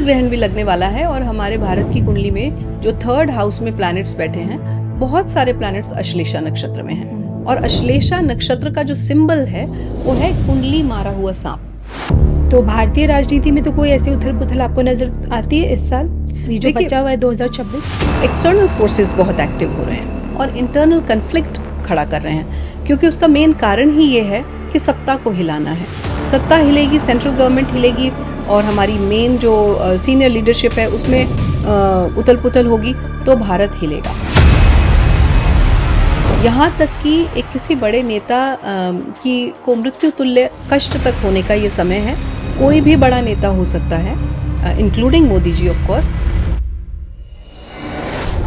ग्रहण भी लगने वाला है और हमारे भारत की कुंडली में जो 3rd हाउस में प्लैनेट्स बैठे हैं, बहुत सारे प्लैनेट्स अश्लेषा नक्षत्र में हैं और अश्लेषा नक्षत्र का जो सिंबल है वो है कुंडली मारा हुआ सांप। तो भारतीय राजनीति में तो कोई ऐसी उथल पुथल आपको नजर आती है इस साल, ये जो बचा हुआ है 2026? एक्सटर्नल फोर्सेस बहुत एक्टिव हो रहे हैं और इंटरनल कन्फ्लिक्ट खड़ा कर रहे हैं, क्योंकि उसका मेन कारण ही ये है कि सत्ता को हिलाना है। सत्ता हिलेगी, सेंट्रल गवर्नमेंट हिलेगी और हमारी मेन जो सीनियर लीडरशिप है उसमें उथल पुथल होगी तो भारत हिलेगा। यहाँ तक कि एक किसी बड़े नेता को मृत्यु तुल्य कष्ट तक होने का ये समय है। कोई भी बड़ा नेता हो सकता है, including Modi ji of course.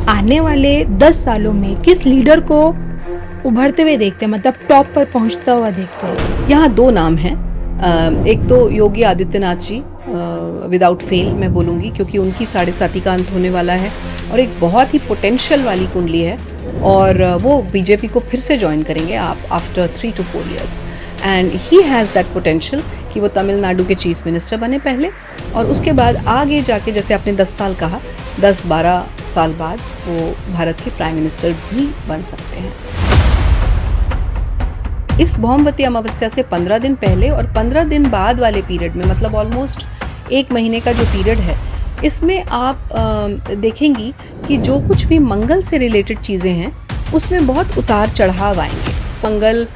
आने वाले 10 सालों में किस लीडर को उभरते हुए देखते हैं, मतलब टॉप पर पहुंचता हुआ देखते हैं? यहाँ 2 नाम हैं। एक तो योगी आदित्यनाथ जी, विदाउट फेल मैं बोलूँगी, क्योंकि उनकी 7.5 का अंत होने वाला है और एक बहुत ही पोटेंशियल वाली कुंडली है और वो बीजेपी को फिर से ज्वाइन करेंगे आप after 3 to 4 years and he has that potential कि वो तमिलनाडु के चीफ मिनिस्टर बने पहले और उसके बाद आगे जाके, जैसे आपने 10 साल कहा, 10-12 साल बाद वो भारत के प्राइम मिनिस्टर भी बन सकते हैं। इस भौमवती अमावस्या से 15 दिन पहले और 15 दिन बाद वाले पीरियड में, मतलब ऑलमोस्ट 1 महीने का जो पीरियड है, इसमें आप देखेंगी कि जो कुछ भी मंगल से रिलेटेड चीज़ें हैं उसमें बहुत उतार चढ़ाव आएंगे। मंगल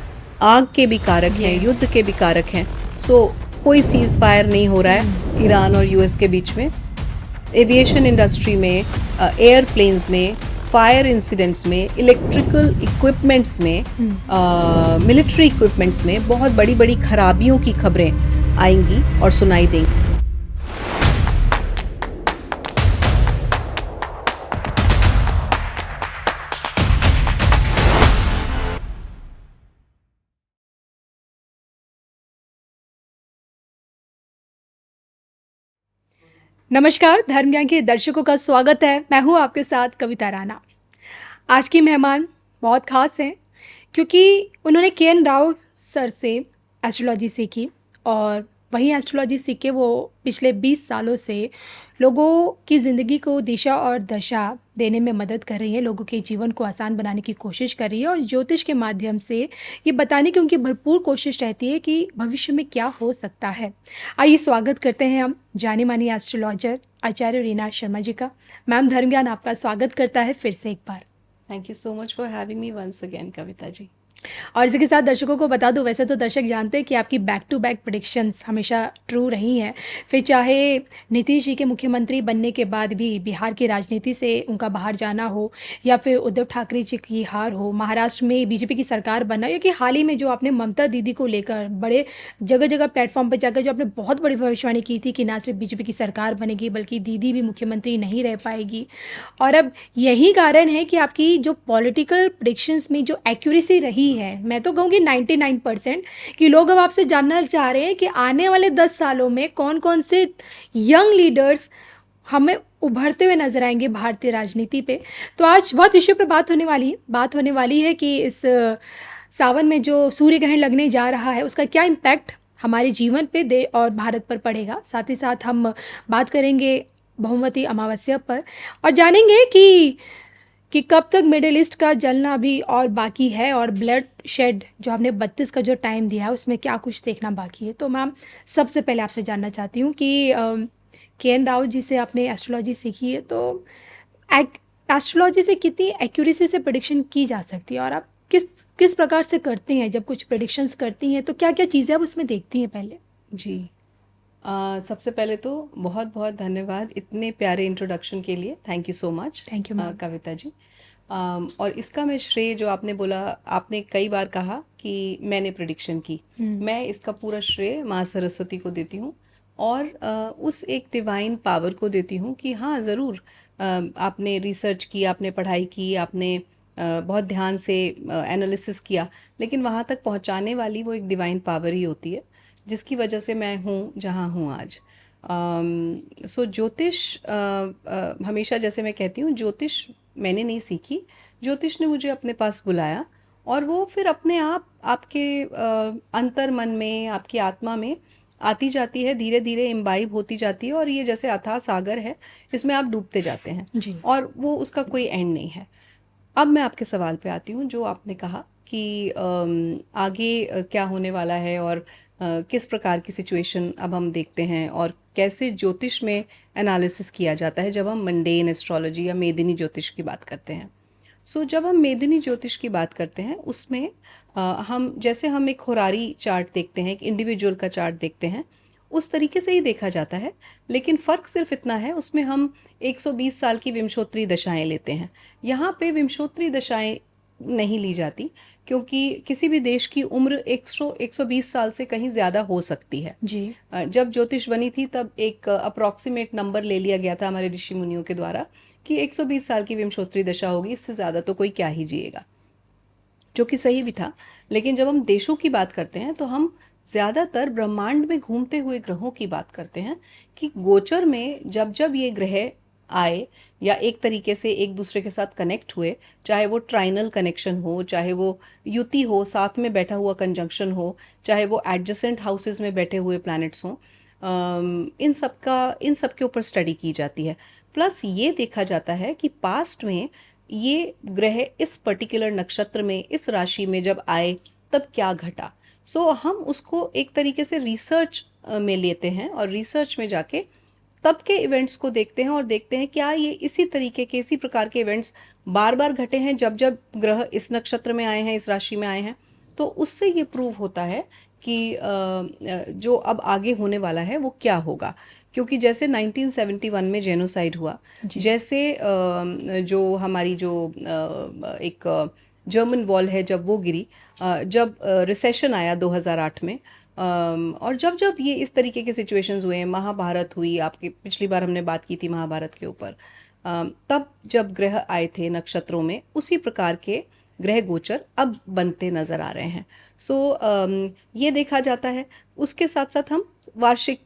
आग के भी कारक हैं, युद्ध के भी कारक हैं। सो कोई सीज फायर नहीं हो रहा है ईरान और यूएस के बीच में। एविएशन इंडस्ट्री में, एयरप्लेन्स में, फायर इंसिडेंट्स में, इलेक्ट्रिकल इक्विपमेंट्स में, मिलिट्री इक्विपमेंट्स में बहुत बड़ी बड़ी खराबियों की खबरें आएंगी और सुनाई देंगी। नमस्कार, धर्म ज्ञान के दर्शकों का स्वागत है। मैं हूँ आपके साथ कविता राणा। आज की मेहमान बहुत खास हैं क्योंकि उन्होंने के.एन. राव सर से एस्ट्रोलॉजी सीखी और वहीं एस्ट्रोलॉजी सीख के वो पिछले 20 सालों से लोगों की ज़िंदगी को दिशा और दशा देने में मदद कर रही है, लोगों के जीवन को आसान बनाने की कोशिश कर रही है और ज्योतिष के माध्यम से ये बताने की उनकी भरपूर कोशिश रहती है कि भविष्य में क्या हो सकता है। आइए स्वागत करते हैं हम जानी मानी एस्ट्रोलॉजर आचार्य रीना शर्मा जी का। मैम, धर्म ज्ञान आपका स्वागत करता है फिर से एक बार। Thank you so much for having me once again Kavita ji. और इसी के साथ दर्शकों को बता दूं, वैसे तो दर्शक जानते हैं कि आपकी बैक टू बैक प्रेडिक्शंस हमेशा ट्रू रही हैं। फिर चाहे नीतीश जी के मुख्यमंत्री बनने के बाद भी बिहार की राजनीति से उनका बाहर जाना हो, या फिर उद्धव ठाकरे जी की हार हो, महाराष्ट्र में बीजेपी की सरकार बनना, या कि हाल ही में जो आपने ममता दीदी को लेकर बड़े जगह जगह प्लेटफॉर्म पर जाकर जो आपने बहुत बड़ी भविष्यवाणी की थी कि ना सिर्फ बीजेपी की सरकार बनेगी बल्कि दीदी भी मुख्यमंत्री नहीं रह पाएगी। और अब यही कारण है कि आपकी जो पॉलिटिकल प्रेडिक्शंस में जो एक्यूरेसी रही है, मैं तो कहूँगी 99%, कि लोग अब आपसे जानना चाह रहे हैं कि आने वाले 10 सालों में कौन कौन से यंग लीडर्स हमें उभरते हुए नजर आएंगे भारतीय राजनीति पे। तो आज बहुत विषय पर बात होने वाली है कि इस सावन में जो सूर्य ग्रहण लगने जा रहा है उसका क्या इम्पैक्ट हमारे जीवन पे दे और भारत पर पड़ेगा। साथ ही साथ हम बात करेंगे भौमवती अमावस्या पर और जानेंगे कि कब तक मिडिल ईस्ट का जलना भी और बाकी है और ब्लड शेड जो हमने 32 का जो टाइम दिया है उसमें क्या कुछ देखना बाकी है। तो मैम, सबसे पहले आपसे जानना चाहती हूँ कि के.एन. राव जी से आपने एस्ट्रोलॉजी सीखी है, तो एस्ट्रोलॉजी से कितनी एक्यूरेसी से प्रेडिक्शन की जा सकती है और आप किस किस प्रकार से करती हैं? जब कुछ प्रेडिक्शंस करती हैं तो क्या क्या चीज़ें आप उसमें देखती हैं पहले? जी, सबसे पहले तो बहुत बहुत धन्यवाद इतने प्यारे इंट्रोडक्शन के लिए। Thank you so much. Thank you ma'am. Kavita ji. और इसका मैं श्रेय, जो आपने बोला, आपने कई बार कहा कि मैंने प्रेडिक्शन की, मैं इसका पूरा श्रेय माँ सरस्वती को देती हूँ और उस एक डिवाइन पावर को देती हूँ कि हाँ ज़रूर आपने रिसर्च की, आपने पढ़ाई की, आपने बहुत ध्यान से एनालिसिस किया, लेकिन वहाँ तक पहुँचाने वाली वो एक डिवाइन पावर ही होती है जिसकी वजह से मैं हूँ जहाँ हूँ आज। सो ज्योतिष, हमेशा जैसे मैं कहती हूँ, ज्योतिष मैंने नहीं सीखी, ज्योतिष ने मुझे अपने पास बुलाया और वो फिर अपने आप आपके अंतर मन में, आपकी आत्मा में आती जाती है, धीरे धीरे इम्बाइब होती जाती है, और ये जैसे अथाह सागर है, इसमें आप डूबते जाते हैं जी। और वो उसका कोई एंड नहीं है। अब मैं आपके सवाल पे आती हूँ, जो आपने कहा कि आगे क्या होने वाला है, और किस प्रकार की सिचुएशन अब हम देखते हैं, और कैसे ज्योतिष में एनालिसिस किया जाता है जब हम मंडेन एस्ट्रोलॉजी या मेदिनी ज्योतिष की बात करते हैं। जब हम मेदिनी ज्योतिष की बात करते हैं, उसमें हम जैसे हम एक होरारी चार्ट देखते हैं, एक इंडिविजुअल का चार्ट देखते हैं, उस तरीके से ही देखा जाता है। लेकिन फ़र्क सिर्फ इतना है, उसमें हम 120 साल की विंशोत्तरी दशाएं लेते हैं। यहाँ पे विंशोत्तरी दशाएं नहीं ली जाती, क्योंकि किसी भी देश की उम्र 120 साल से कहीं ज़्यादा हो सकती है। जी। जब ज्योतिष बनी थी तब एक अप्रॉक्सीमेट नंबर ले लिया गया था हमारे ऋषि मुनियों के द्वारा कि 120 साल की विंशोत्तरी दशा होगी, इससे ज़्यादा तो कोई क्या ही जिएगा, जो कि सही भी था। लेकिन जब हम देशों की बात करते हैं तो हम ज़्यादातर ब्रह्मांड में घूमते हुए ग्रहों की बात करते हैं, कि गोचर में जब जब ये ग्रह आए या एक तरीके से एक दूसरे के साथ कनेक्ट हुए, चाहे वो ट्राइनल कनेक्शन हो, चाहे वो युति हो, साथ में बैठा हुआ कंजंक्शन हो, चाहे वो एडजेसेंट हाउसेस में बैठे हुए प्लैनेट्स हों, इन सब के ऊपर स्टडी की जाती है। प्लस ये देखा जाता है कि पास्ट में ये ग्रह इस पर्टिकुलर नक्षत्र में, इस राशि में जब आए तब क्या घटा। हम उसको एक तरीके से रिसर्च में लेते हैं, और रिसर्च में जाके तब के इवेंट्स को देखते हैं, और देखते हैं क्या ये इसी तरीके के, इसी प्रकार के इवेंट्स बार बार घटे हैं जब जब ग्रह इस नक्षत्र में आए हैं, इस राशि में आए हैं। तो उससे ये प्रूव होता है कि जो अब आगे होने वाला है वो क्या होगा। क्योंकि जैसे 1971 में जेनोसाइड हुआ, जी। जैसे जो हमारी जो एक जर्मन वॉल है जब वो गिरी, जब रिसेशन आया 2008 में, और जब जब ये इस तरीके के सिचुएशंस हुए, महाभारत हुई, आपकी पिछली बार हमने बात की थी महाभारत के ऊपर, तब जब ग्रह आए थे नक्षत्रों में, उसी प्रकार के ग्रह गोचर अब बनते नज़र आ रहे हैं। ये देखा जाता है। उसके साथ साथ हम वार्षिक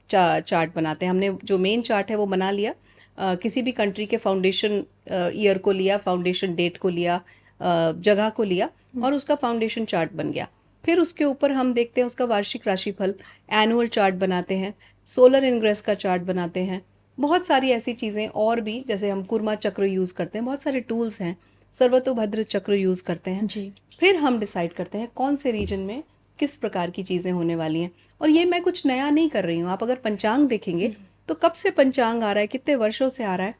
चार्ट बनाते हैं। हमने जो मेन चार्ट है वो बना लिया, किसी भी कंट्री के फाउंडेशन ईयर को लिया, फाउंडेशन डेट को लिया, जगह को लिया, और उसका फाउंडेशन चार्ट बन गया। फिर उसके ऊपर हम देखते हैं उसका वार्षिक राशिफल, एनुअल चार्ट बनाते हैं, सोलर इनग्रेस का चार्ट बनाते हैं, बहुत सारी ऐसी चीज़ें और भी, जैसे हम कुर्मा चक्र यूज़ करते हैं, बहुत सारे टूल्स हैं, सर्वतोभद्र चक्र यूज़ करते हैं। जी। फिर हम डिसाइड करते हैं कौन से रीजन में किस प्रकार की चीज़ें होने वाली हैं। और ये मैं कुछ नया नहीं कर रही हूँ, आप अगर पंचांग देखेंगे तो कब से पंचांग आ रहा है, कितने वर्षों से आ रहा है,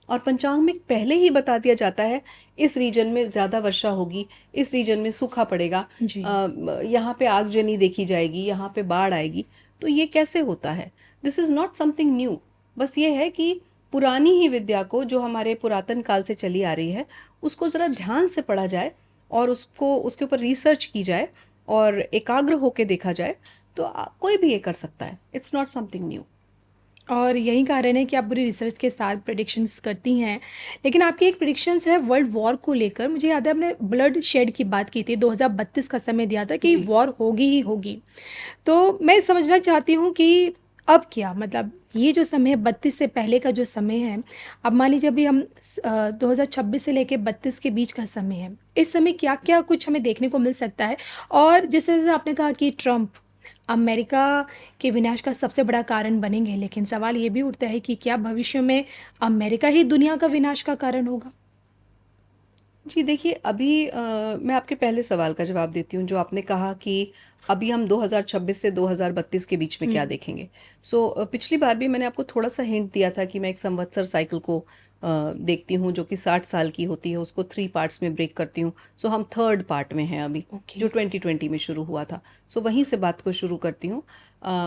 और पंचांग में पहले ही बता दिया जाता है इस रीजन में ज़्यादा वर्षा होगी, इस रीजन में सूखा पड़ेगा, जी। यहाँ पे आगजनी देखी जाएगी, यहाँ पे बाढ़ आएगी। तो ये कैसे होता है? This is not something new. बस ये है कि पुरानी ही विद्या को, जो हमारे पुरातन काल से चली आ रही है, उसको ज़रा ध्यान से पढ़ा जाए, और उसको उसके ऊपर रिसर्च की जाए, और एकाग्र होके देखा जाए, तो कोई भी ये कर सकता है। It's not something new. और यही कारण है कि आप पूरी रिसर्च के साथ प्रेडिक्शंस करती हैं। लेकिन आपकी एक प्रेडिक्शंस है वर्ल्ड वॉर को लेकर। मुझे याद है आपने ब्लड शेड की बात की थी, 2032 का समय दिया था कि जी। वॉर होगी ही होगी। तो मैं समझना चाहती हूँ कि अब क्या, मतलब ये जो समय है 32 से पहले का जो समय है, अब मान लीजिए अभी हम 2026 से लेके 32 के बीच का समय है, इस समय क्या क्या कुछ हमें देखने को मिल सकता है। और जिस तरह से आपने कहा कि ट्रंप अमेरिका के विनाश का सबसे बड़ा कारण बनेंगे, लेकिन सवाल ये भी उठता है कि क्या भविष्य में अमेरिका ही दुनिया का विनाश का कारण होगा। जी देखिए, अभी मैं आपके पहले सवाल का जवाब देती हूँ, जो आपने कहा कि अभी हम 2026 से 2032 के बीच में क्या देखेंगे। पिछली बार भी मैंने आपको थोड़ा सा हिंट दिया था कि मैं एक संवत्सर साइकिल को देखती हूँ, जो कि 60 साल की होती है, उसको 3 पार्ट्स में ब्रेक करती हूँ। हम थर्ड पार्ट में हैं अभी, ओके। जो 2020 में शुरू हुआ था। वहीं से बात को शुरू करती हूँ।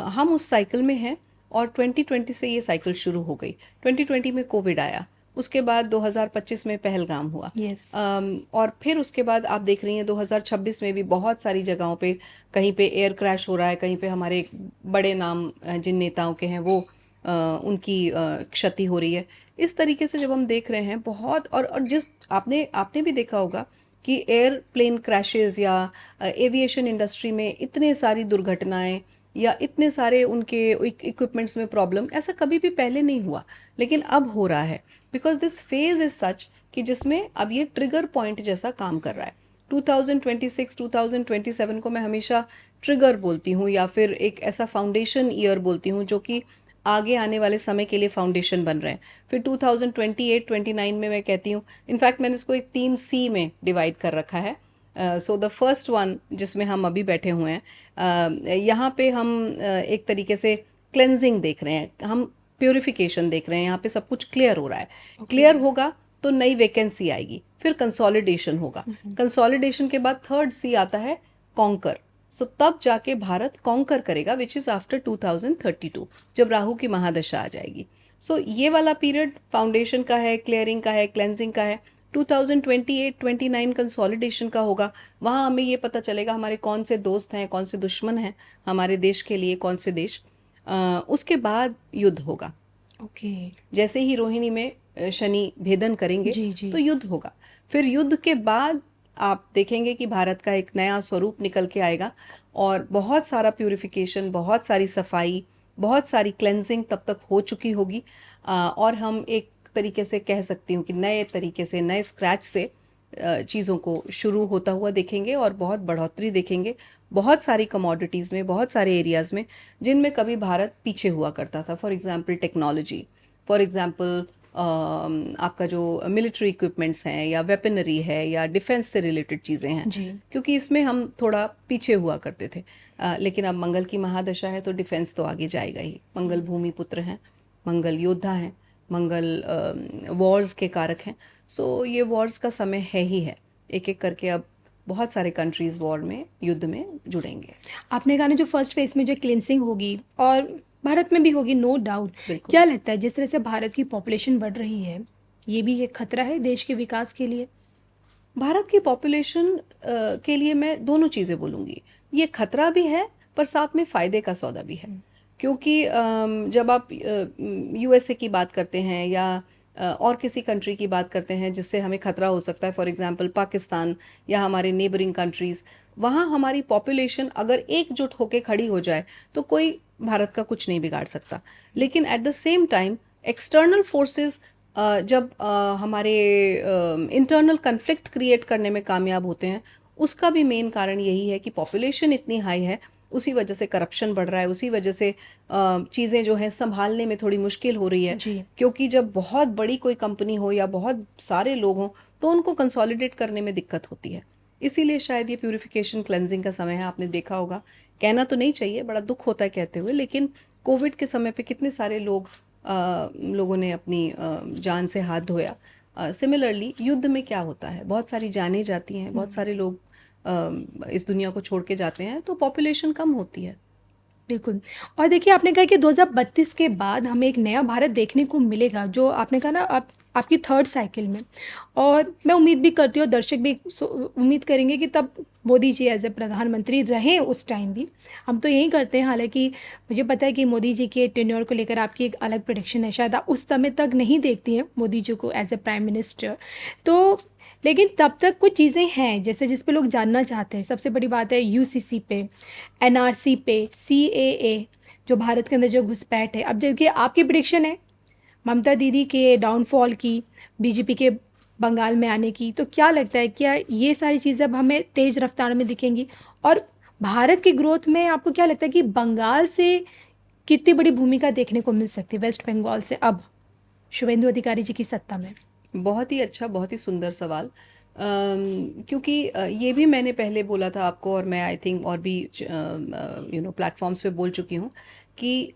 हम उस साइकिल में हैं, और 2020 से ये साइकिल शुरू हो गई। 2020 में कोविड आया, उसके बाद 2025 में पहलगाम हुआ, यस। और फिर उसके बाद आप देख रही हैं 2026 में भी बहुत सारी जगहों पे, कहीं पे एयर क्रैश हो रहा है, कहीं पे हमारे बड़े नाम जिन नेताओं के हैं वो उनकी क्षति हो रही है। इस तरीके से जब हम देख रहे हैं बहुत, और जिस आपने आपने भी देखा होगा कि एयरप्लेन क्रैशेस या एविएशन इंडस्ट्री में इतने सारी दुर्घटनाएं, या इतने सारे उनके इक्विपमेंट्स में प्रॉब्लम, ऐसा कभी भी पहले नहीं हुआ, लेकिन अब हो रहा है। Because this phase is such कि जिसमें अब ये ट्रिगर पॉइंट जैसा काम कर रहा है। 2026 2027 को मैं हमेशा ट्रिगर बोलती हूँ, या फिर एक ऐसा फाउंडेशन ईयर बोलती हूँ जो कि आगे आने वाले समय के लिए फाउंडेशन बन रहे हैं। फिर 2028 29 में मैं कहती हूँ, इनफैक्ट मैंने इसको एक 3C में डिवाइड कर रखा है। सो द फर्स्ट वन जिसमें हम अभी बैठे हुए हैं, यहाँ पे हम एक तरीके से क्लेंजिंग देख रहे हैं, हम प्योरिफिकेशन देख रहे हैं, यहाँ पे सब कुछ क्लियर हो रहा है। क्लियर होगा तो नई वैकेंसी आएगी, फिर कंसोलिडेशन होगा। कंसोलिडेशन के बाद 3rd C आता है कॉन्कर। सो तब जाके भारत कॉन्कर करेगा, विच इज़ आफ्टर 2032, जब राहु की महादशा आ जाएगी। सो ये वाला पीरियड फाउंडेशन का है, क्लियरिंग का है, क्लेंजिंग का है। 2028 29 कंसोलिडेशन का होगा। वहाँ हमें ये पता चलेगा हमारे कौन से दोस्त हैं, कौन से दुश्मन हैं हमारे देश के लिए, कौन से देश। उसके बाद युद्ध होगा। ओके। जैसे ही रोहिणी में शनि भेदन करेंगे जी, जी। तो युद्ध होगा। फिर युद्ध के बाद आप देखेंगे कि भारत का एक नया स्वरूप निकल के आएगा, और बहुत सारा प्यूरिफिकेशन, बहुत सारी सफाई, बहुत सारी क्लेंजिंग तब तक हो चुकी होगी। और हम एक तरीके से कह सकती हूँ कि नए तरीके से, नए स्क्रैच से चीज़ों को शुरू होता हुआ देखेंगे, और बहुत बढ़ोतरी देखेंगे बहुत सारी कमोडिटीज़ में, बहुत सारे एरियाज़ में जिनमें कभी भारत पीछे हुआ करता था। For example technology, for example आपका जो मिलिट्री इक्विपमेंट्स हैं, या वेपनरी है, या डिफेंस से रिलेटेड चीज़ें हैं, जी। क्योंकि इसमें हम थोड़ा पीछे हुआ करते थे। लेकिन अब मंगल की महादशा है तो डिफेंस तो आगे जाएगा ही। मंगल भूमि पुत्र हैं, मंगल योद्धा हैं, मंगल वॉर्स के कारक हैं। सो ये वॉर्स का समय है ही है। एक एक करके अब बहुत सारे कंट्रीज़ वॉर में, युद्ध में जुड़ेंगे। आपने कहा ना जो फर्स्ट फेज में जो क्लिनसिंग होगी और भारत में भी होगी, नो डाउट। बिल्कुल। क्या लगता है जिस तरह से भारत की पॉपुलेशन बढ़ रही है, ये भी एक खतरा है देश के विकास के लिए? भारत की पॉपुलेशन के लिए मैं दोनों चीज़ें बोलूँगी। ये खतरा भी है, पर साथ में फ़ायदे का सौदा भी है। क्योंकि जब आप USA की बात करते हैं, या और किसी कंट्री की बात करते हैं जिससे हमें खतरा हो सकता है, फॉर एग्जांपल पाकिस्तान या हमारे नेबरिंग कंट्रीज़, वहाँ हमारी पॉपुलेशन अगर एकजुट होकर खड़ी हो जाए तो कोई भारत का कुछ नहीं बिगाड़ सकता। लेकिन eight the same time external forces जब हमारे इंटरनल कन्फ्लिक्ट क्रिएट करने में कामयाब होते हैं, उसका भी मेन कारण यही है कि पॉपुलेशन इतनी हाई है, उसी वजह से करप्शन बढ़ रहा है, उसी वजह से चीज़ें जो हैं संभालने में थोड़ी मुश्किल हो रही है। जी। क्योंकि जब बहुत बड़ी कोई कंपनी हो या बहुत सारे लोग हों तो उनको कंसोलिडेट करने में दिक्कत होती है। इसीलिए शायद ये प्यूरिफिकेशन क्लेंजिंग का समय है। आपने देखा होगा, कहना तो नहीं चाहिए, बड़ा दुख होता है कहते हुए, लेकिन कोविड के समय पे कितने सारे लोगों ने अपनी जान से हाथ धोया। सिमिलरली युद्ध में क्या होता है, बहुत सारी जानें जाती हैं, बहुत सारे लोग इस दुनिया को छोड़ के जाते हैं, तो पॉपुलेशन कम होती है। बिल्कुल। और देखिए आपने कहा कि 2032 के बाद हमें एक नया भारत देखने को मिलेगा, जो आपने कहा ना आपकी थर्ड साइकिल में। और मैं उम्मीद भी करती हूँ, दर्शक भी उम्मीद करेंगे कि तब मोदी जी एज ए प्रधानमंत्री रहें उस टाइम भी। हम तो यही करते हैं, हालांकि मुझे पता है कि मोदी जी के टेन्योर को लेकर आपकी एक अलग प्रेडिक्शन है, शायद आप उस समय तक नहीं देखती हैं मोदी जी को एज ए प्राइम मिनिस्टर। तो लेकिन तब तक कुछ चीज़ें हैं जैसे जिस पे लोग जानना चाहते हैं। सबसे बड़ी बात है UCC पे, NRC पे, CAA, जो भारत के अंदर जो घुसपैठ है। अब देखिए आपकी प्रेडिक्शन है ममता दीदी के डाउनफॉल की, BJP के बंगाल में आने की। तो क्या लगता है, क्या ये सारी चीज़ें अब हमें तेज़ रफ्तार में दिखेंगी? और भारत की ग्रोथ में आपको क्या लगता है कि बंगाल से कितनी बड़ी भूमिका देखने को मिल सकती है, वेस्ट बंगाल से अब शुभेंदु अधिकारी जी की सत्ता में? बहुत ही अच्छा, बहुत ही सुंदर सवाल। क्योंकि ये भी मैंने पहले बोला था आपको, और मैं आई थिंक और भी प्लेटफॉर्म्स पे बोल चुकी हूँ कि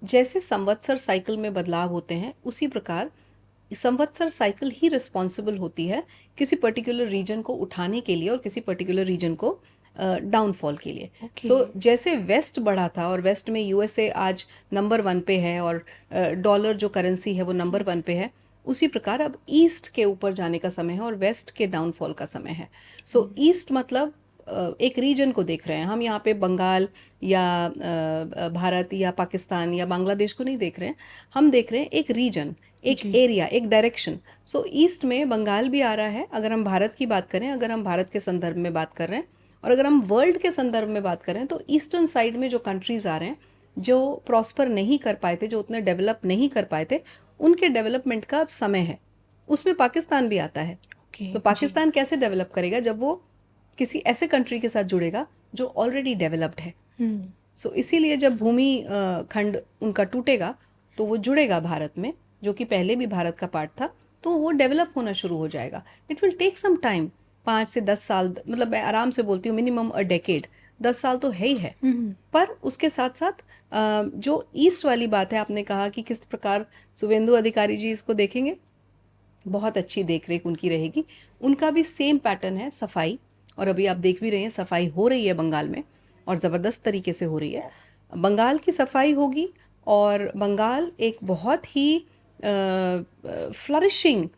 जैसे संवत्सर साइकिल में बदलाव होते हैं, उसी प्रकार संवत्सर साइकिल ही रिस्पॉन्सिबल होती है किसी पर्टिकुलर रीजन को उठाने के लिए और किसी पर्टिकुलर रीजन को डाउनफॉल के लिए। सो जैसे वेस्ट बढ़ा था, और वेस्ट में USA आज नंबर 1 पे है, और डॉलर जो करेंसी है वो नंबर 1 पे है, उसी प्रकार अब ईस्ट के ऊपर जाने का समय है और वेस्ट के डाउनफॉल का समय है। सो ईस्ट मतलब एक रीजन को देख रहे हैं हम। यहाँ पे बंगाल या भारत या पाकिस्तान या बांग्लादेश को नहीं देख रहे हैं, हम देख रहे हैं एक रीजन, एक एरिया, एक डायरेक्शन। सो ईस्ट में बंगाल भी आ रहा है, अगर हम भारत की बात करें, अगर हम भारत के संदर्भ में बात कर रहे हैं, और अगर हम वर्ल्ड के संदर्भ में बात कर रहे हैं, तो ईस्टर्न साइड में जो कंट्रीज़ आ रहे हैं, जो प्रॉस्पर नहीं कर पाए थे, जो उतने डेवलप नहीं कर पाए थे, उनके डेवलपमेंट का अब समय है। उसमें पाकिस्तान भी आता है। तो पाकिस्तान कैसे डेवलप करेगा जब वो किसी ऐसे कंट्री के साथ जुड़ेगा जो ऑलरेडी डेवलप्ड है। हम्म, सो इसीलिए जब भूमि खंड उनका टूटेगा तो वो जुड़ेगा भारत में, जो कि पहले भी भारत का पार्ट था, तो वो डेवलप होना शुरू हो जाएगा। It will take some time, 5 से 10 साल, मतलब मैं आराम से बोलती हूँ मिनिमम अ डेकेड, 10 साल तो है ही है। पर उसके साथ साथ जो ईस्ट वाली बात है, आपने कहा कि किस प्रकार शुभेंदु अधिकारी जी इसको देखेंगे, बहुत अच्छी देखरेख उनकी रहेगी। उनका भी सेम पैटर्न है सफाई, और अभी आप देख भी रहे हैं सफाई हो रही है बंगाल में, और ज़बरदस्त तरीके से हो रही है। बंगाल की सफाई होगी और बंगाल एक बहुत ही फ्लरिशिंग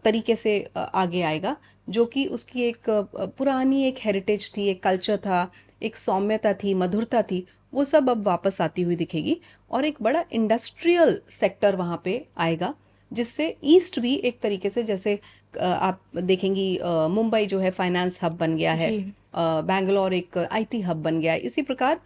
तरीके से आगे आएगा, जो कि उसकी एक पुरानी एक हेरिटेज थी, एक कल्चर था, एक सौम्यता थी, मधुरता थी, वो सब अब वापस आती हुई दिखेगी। और एक बड़ा इंडस्ट्रियल सेक्टर वहाँ पे आएगा, जिससे ईस्ट भी एक तरीके से, जैसे आप देखेंगी मुंबई जो है फाइनेंस हब बन गया है, जी। बैंगलोर एक आईटी हब बन गया है, इसी प्रकार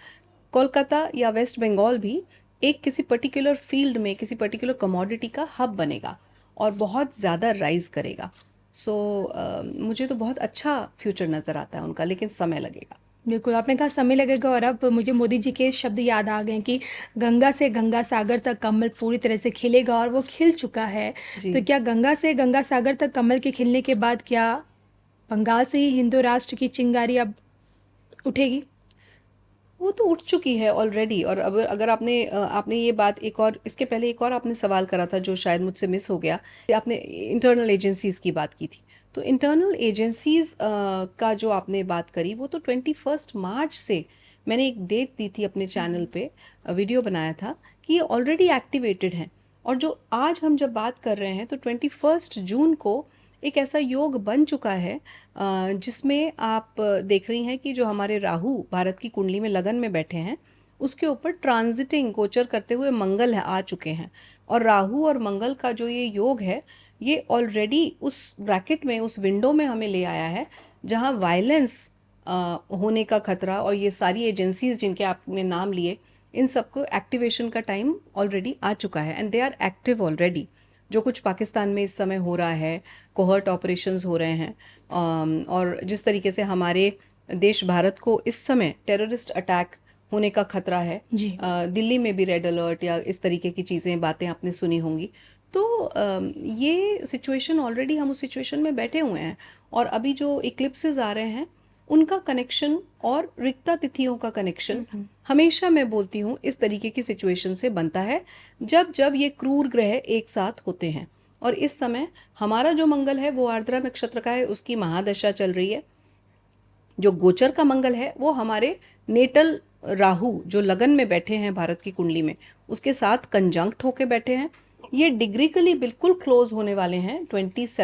कोलकाता या वेस्ट बंगाल भी एक किसी पर्टिकुलर फील्ड में किसी पर्टिकुलर कमोडिटी का हब बनेगा और बहुत ज़्यादा राइज करेगा। सो मुझे तो बहुत अच्छा फ्यूचर नज़र आता है उनका, लेकिन समय लगेगा। बिल्कुल, आपने कहा समय लगेगा, और अब मुझे मोदी जी के शब्द याद आ गए कि गंगा से गंगा सागर तक कमल पूरी तरह से खिलेगा, और वो खिल चुका है। जी। तो क्या गंगा से गंगा सागर तक कमल के खिलने के बाद क्या बंगाल से ही हिंदू राष्ट्र की चिंगारी अब उठेगी? वो तो उठ चुकी है ऑलरेडी। और अब अगर आपने ये बात, एक और इसके पहले एक और आपने सवाल करा था जो शायद मुझसे मिस हो गया, आपने इंटरनल एजेंसीज की बात की थी। तो इंटरनल एजेंसीज का जो आपने बात करी, वो तो 21 मार्च से मैंने एक डेट दी थी अपने चैनल पे, वीडियो बनाया था कि ये ऑलरेडी एक्टिवेटेड हैं। और जो आज हम जब बात कर रहे हैं तो 21 जून को एक ऐसा योग बन चुका है जिसमें आप देख रही हैं कि जो हमारे राहु भारत की कुंडली में लगन में बैठे हैं, उसके ऊपर ट्रांजिटिंग गोचर करते हुए मंगल है आ चुके हैं। और राहु और मंगल का जो ये योग है, ये ऑलरेडी उस ब्रैकेट में, उस विंडो में हमें ले आया है जहां वायलेंस होने का खतरा, और ये सारी एजेंसीज जिनके आपने नाम लिए, इन सबको एक्टिवेशन का टाइम ऑलरेडी आ चुका है, and they are active already. जो कुछ पाकिस्तान में इस समय हो रहा है, कोहर्ट ऑपरेशंस हो रहे हैं, और जिस तरीके से हमारे देश भारत को इस समय टेररिस्ट अटैक होने का खतरा है, जी। दिल्ली में भी रेड अलर्ट या इस तरीके की चीज़ें, बातें आपने सुनी होंगी। तो ये सिचुएशन ऑलरेडी, हम उस सिचुएशन में बैठे हुए हैं। और अभी जो इक्लिप्सेस आ रहे हैं, उनका कनेक्शन और रिक्ता तिथियों का कनेक्शन हमेशा, मैं बोलती हूँ, इस तरीके की सिचुएशन से बनता है जब जब ये क्रूर ग्रह एक साथ होते हैं। और इस समय हमारा जो मंगल है वो आर्द्रा नक्षत्र का है, उसकी महादशा चल रही है। जो गोचर का मंगल है वो हमारे नेटल राहु जो लगन में बैठे हैं भारत की कुंडली में, उसके साथ कंजंक्ट होके बैठे हैं। ये डिग्रिकली बिल्कुल क्लोज होने वाले हैं 19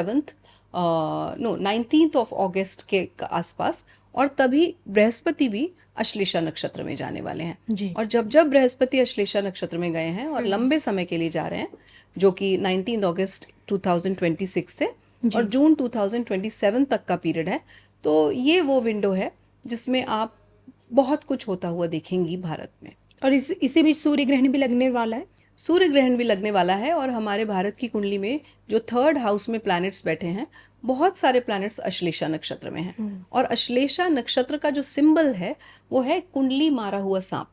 ऑफ अगस्त के आसपास। और तभी बृहस्पति भी अश्लेषा नक्षत्र में जाने वाले हैं। जी। और जब जब बृहस्पति अश्लेषा नक्षत्र में गए हैं और लंबे समय के लिए जा रहे हैं, जो कि 19 अगस्त 2026 से जी। और जून 2027 तक का पीरियड है, तो ये वो विंडो है जिसमें आप बहुत कुछ होता हुआ देखेंगी भारत में। और इसी बीच सूर्य ग्रहण भी लगने वाला है। सूर्य ग्रहण भी लगने वाला है, और हमारे भारत की कुंडली में जो 3rd हाउस में प्लैनेट्स बैठे हैं, बहुत सारे प्लैनेट्स अश्लेषा नक्षत्र में हैं। और अश्लेषा नक्षत्र का जो सिंबल है वो है कुंडली मारा हुआ सांप।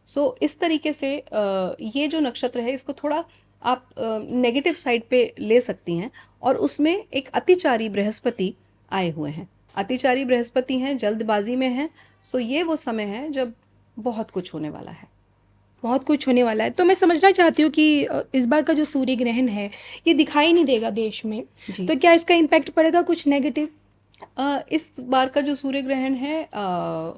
सो इस तरीके से ये जो नक्षत्र है, इसको थोड़ा आप नेगेटिव साइड पे ले सकती हैं। और उसमें एक अतिचारी बृहस्पति आए हुए हैं, अतिचारी बृहस्पति हैं, जल्दबाजी में हैं। सो ये वो समय है जब बहुत कुछ होने वाला है। बहुत कुछ होने वाला है। तो मैं समझना चाहती हूँ कि इस बार का जो सूर्य ग्रहण है, ये दिखाई नहीं देगा देश में, जी। तो क्या इसका इम्पैक्ट पड़ेगा कुछ नेगेटिव? इस बार का जो सूर्य ग्रहण है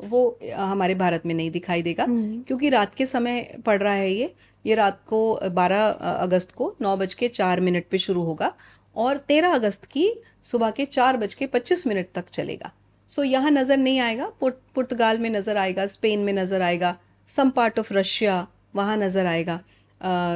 वो हमारे भारत में नहीं दिखाई देगा, क्योंकि रात के समय पड़ रहा है। ये रात को 12 अगस्त को 9:04 पे शुरू होगा, और 13 अगस्त की सुबह के 4:25 तक चलेगा। सो यहाँ नज़र नहीं आएगा, पुर्तगाल में नज़र आएगा, स्पेन में नज़र आएगा, सम पार्ट ऑफ रशिया वहाँ नज़र आएगा।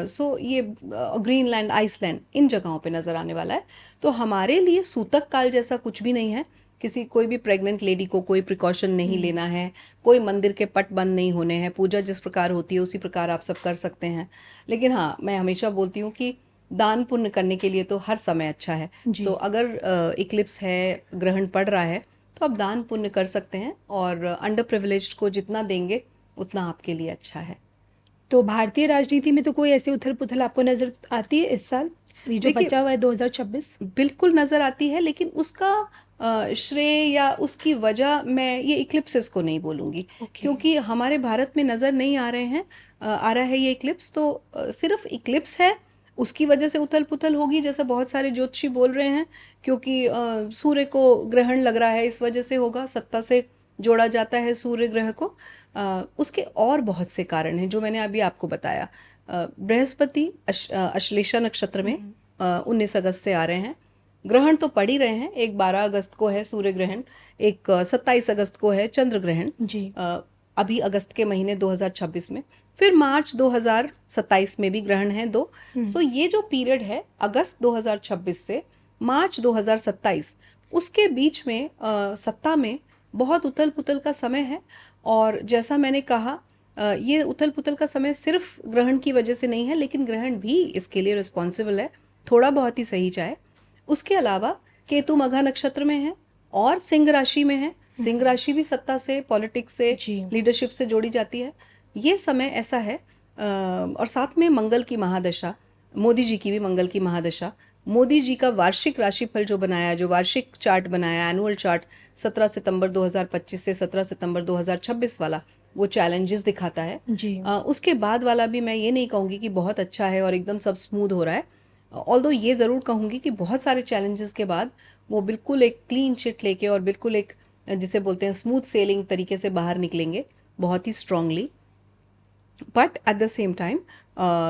सो ये ग्रीनलैंड, आइसलैंड, इन जगहों पे नज़र आने वाला है। तो हमारे लिए सूतक काल जैसा कुछ भी नहीं है। कोई भी प्रेग्नेंट लेडी को कोई प्रिकॉशन नहीं लेना है, कोई मंदिर के पट बंद नहीं होने हैं, पूजा जिस प्रकार होती है उसी प्रकार आप सब कर सकते हैं। लेकिन हाँ, मैं हमेशा बोलती हूँ कि दान पुण्य करने के लिए तो हर समय अच्छा है। जी। सो अगर इक्लिप्स है, ग्रहण पड़ रहा है, तो आप दान पुण्य कर सकते हैं, और अंडर प्रिविलेज्ड को जितना देंगे उतना आपके लिए अच्छा है। तो भारतीय राजनीति में तो कोई ऐसी उथल-पुथल आपको नज़र आती है इस साल? ये जो देखिए, बचा हुआ है 2026? बिल्कुल नज़र आती है, लेकिन उसका श्रेय या उसकी वजह मैं ये इक्लिप्सेस को नहीं बोलूँगी, ओके। क्योंकि हमारे भारत में नज़र नहीं आ रहे हैं। आ रहा है ये इक्लिप्स, तो सिर्फ इक्लिप्स है, उसकी वजह से उथल पुथल होगी जैसा बहुत सारे ज्योतिषी बोल रहे हैं, क्योंकि सूर्य को ग्रहण लग रहा है, इस वजह से होगा। सत्ता से जोड़ा जाता है सूर्य ग्रह को। उसके और बहुत से कारण हैं जो मैंने अभी आपको बताया। बृहस्पति अश्लेषा नक्षत्र में 19 अगस्त से आ रहे हैं। ग्रहण तो पड़ ही रहे हैं, एक 12 अगस्त को है सूर्य ग्रहण, एक 27 अगस्त को है चंद्र ग्रहण, जी। अभी अगस्त के महीने 2026 में। फिर मार्च 2027 में भी ग्रहण है 2। सो ये जो पीरियड है अगस्त 2026 से मार्च 2027, उसके बीच में सत्ता में बहुत उथल पुथल का समय है। और जैसा मैंने कहा, ये उथल पुथल का समय सिर्फ ग्रहण की वजह से नहीं है, लेकिन ग्रहण भी इसके लिए रिस्पॉन्सिबल है, थोड़ा बहुत ही सही चाहे। उसके अलावा केतु मघा नक्षत्र में है और सिंह राशि में है। सिंह राशि भी सत्ता से, पॉलिटिक्स से, जी। लीडरशिप से जोड़ी जाती है। ये समय ऐसा है, और साथ में मंगल की महादशा, मोदी जी की भी मंगल की महादशा। मोदी जी का वार्षिक राशिफल जो बनाया, जो वार्षिक चार्ट बनाया, एनुअल चार्ट, 17 सितंबर 2025 से 17 सितंबर 2026 वाला, वो चैलेंजेस दिखाता है। जी। उसके बाद वाला भी मैं ये नहीं कहूँगी कि बहुत अच्छा है और एकदम सब स्मूथ हो रहा है। ऑल्दो ये ज़रूर कहूँगी कि बहुत सारे चैलेंजेस के बाद वो बिल्कुल एक क्लीन चिट लेके और बिल्कुल एक, जिसे बोलते हैं, स्मूथ सेलिंग तरीके से बाहर निकलेंगे, बहुत ही strongly. But at the same time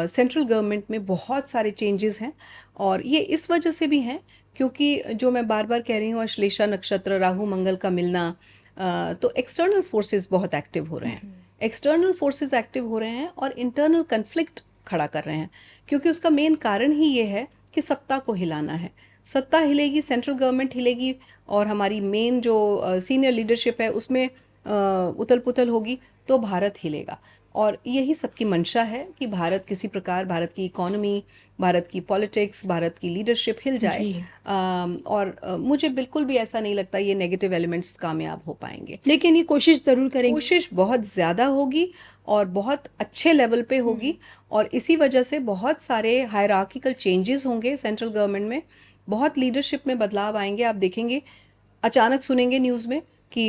central government में बहुत सारे चेंजेस हैं, और ये इस वजह से भी हैं क्योंकि जो मैं बार बार कह रही हूँ, अश्लेषा नक्षत्र, राहु मंगल का मिलना, तो एक्सटर्नल फोर्सेस बहुत एक्टिव हो रहे हैं। एक्सटर्नल फोर्सेस एक्टिव हो रहे हैं और इंटरनल कन्फ्लिक्ट खड़ा कर रहे हैं, क्योंकि उसका मेन कारण ही ये है कि सत्ता को हिलाना है। सत्ता हिलेगी, सेंट्रल गवर्नमेंट हिलेगी, और हमारी मेन जो सीनियर लीडरशिप है उसमें उथल पुथल होगी, तो भारत हिलेगा। और यही सबकी मंशा है कि भारत किसी प्रकार, भारत की इकोनॉमी, भारत की पॉलिटिक्स, भारत की लीडरशिप हिल जाए। जी। और मुझे बिल्कुल भी ऐसा नहीं लगता ये नेगेटिव एलिमेंट्स कामयाब हो पाएंगे। लेकिन ये कोशिश ज़रूर करेंगे। कोशिश बहुत ज़्यादा होगी और बहुत अच्छे लेवल पे होगी, और इसी वजह से बहुत सारे हायरार्किकल चेंजेस होंगे सेंट्रल गवर्नमेंट में, बहुत लीडरशिप में बदलाव आएंगे। आप देखेंगे, अचानक सुनेंगे न्यूज़ में कि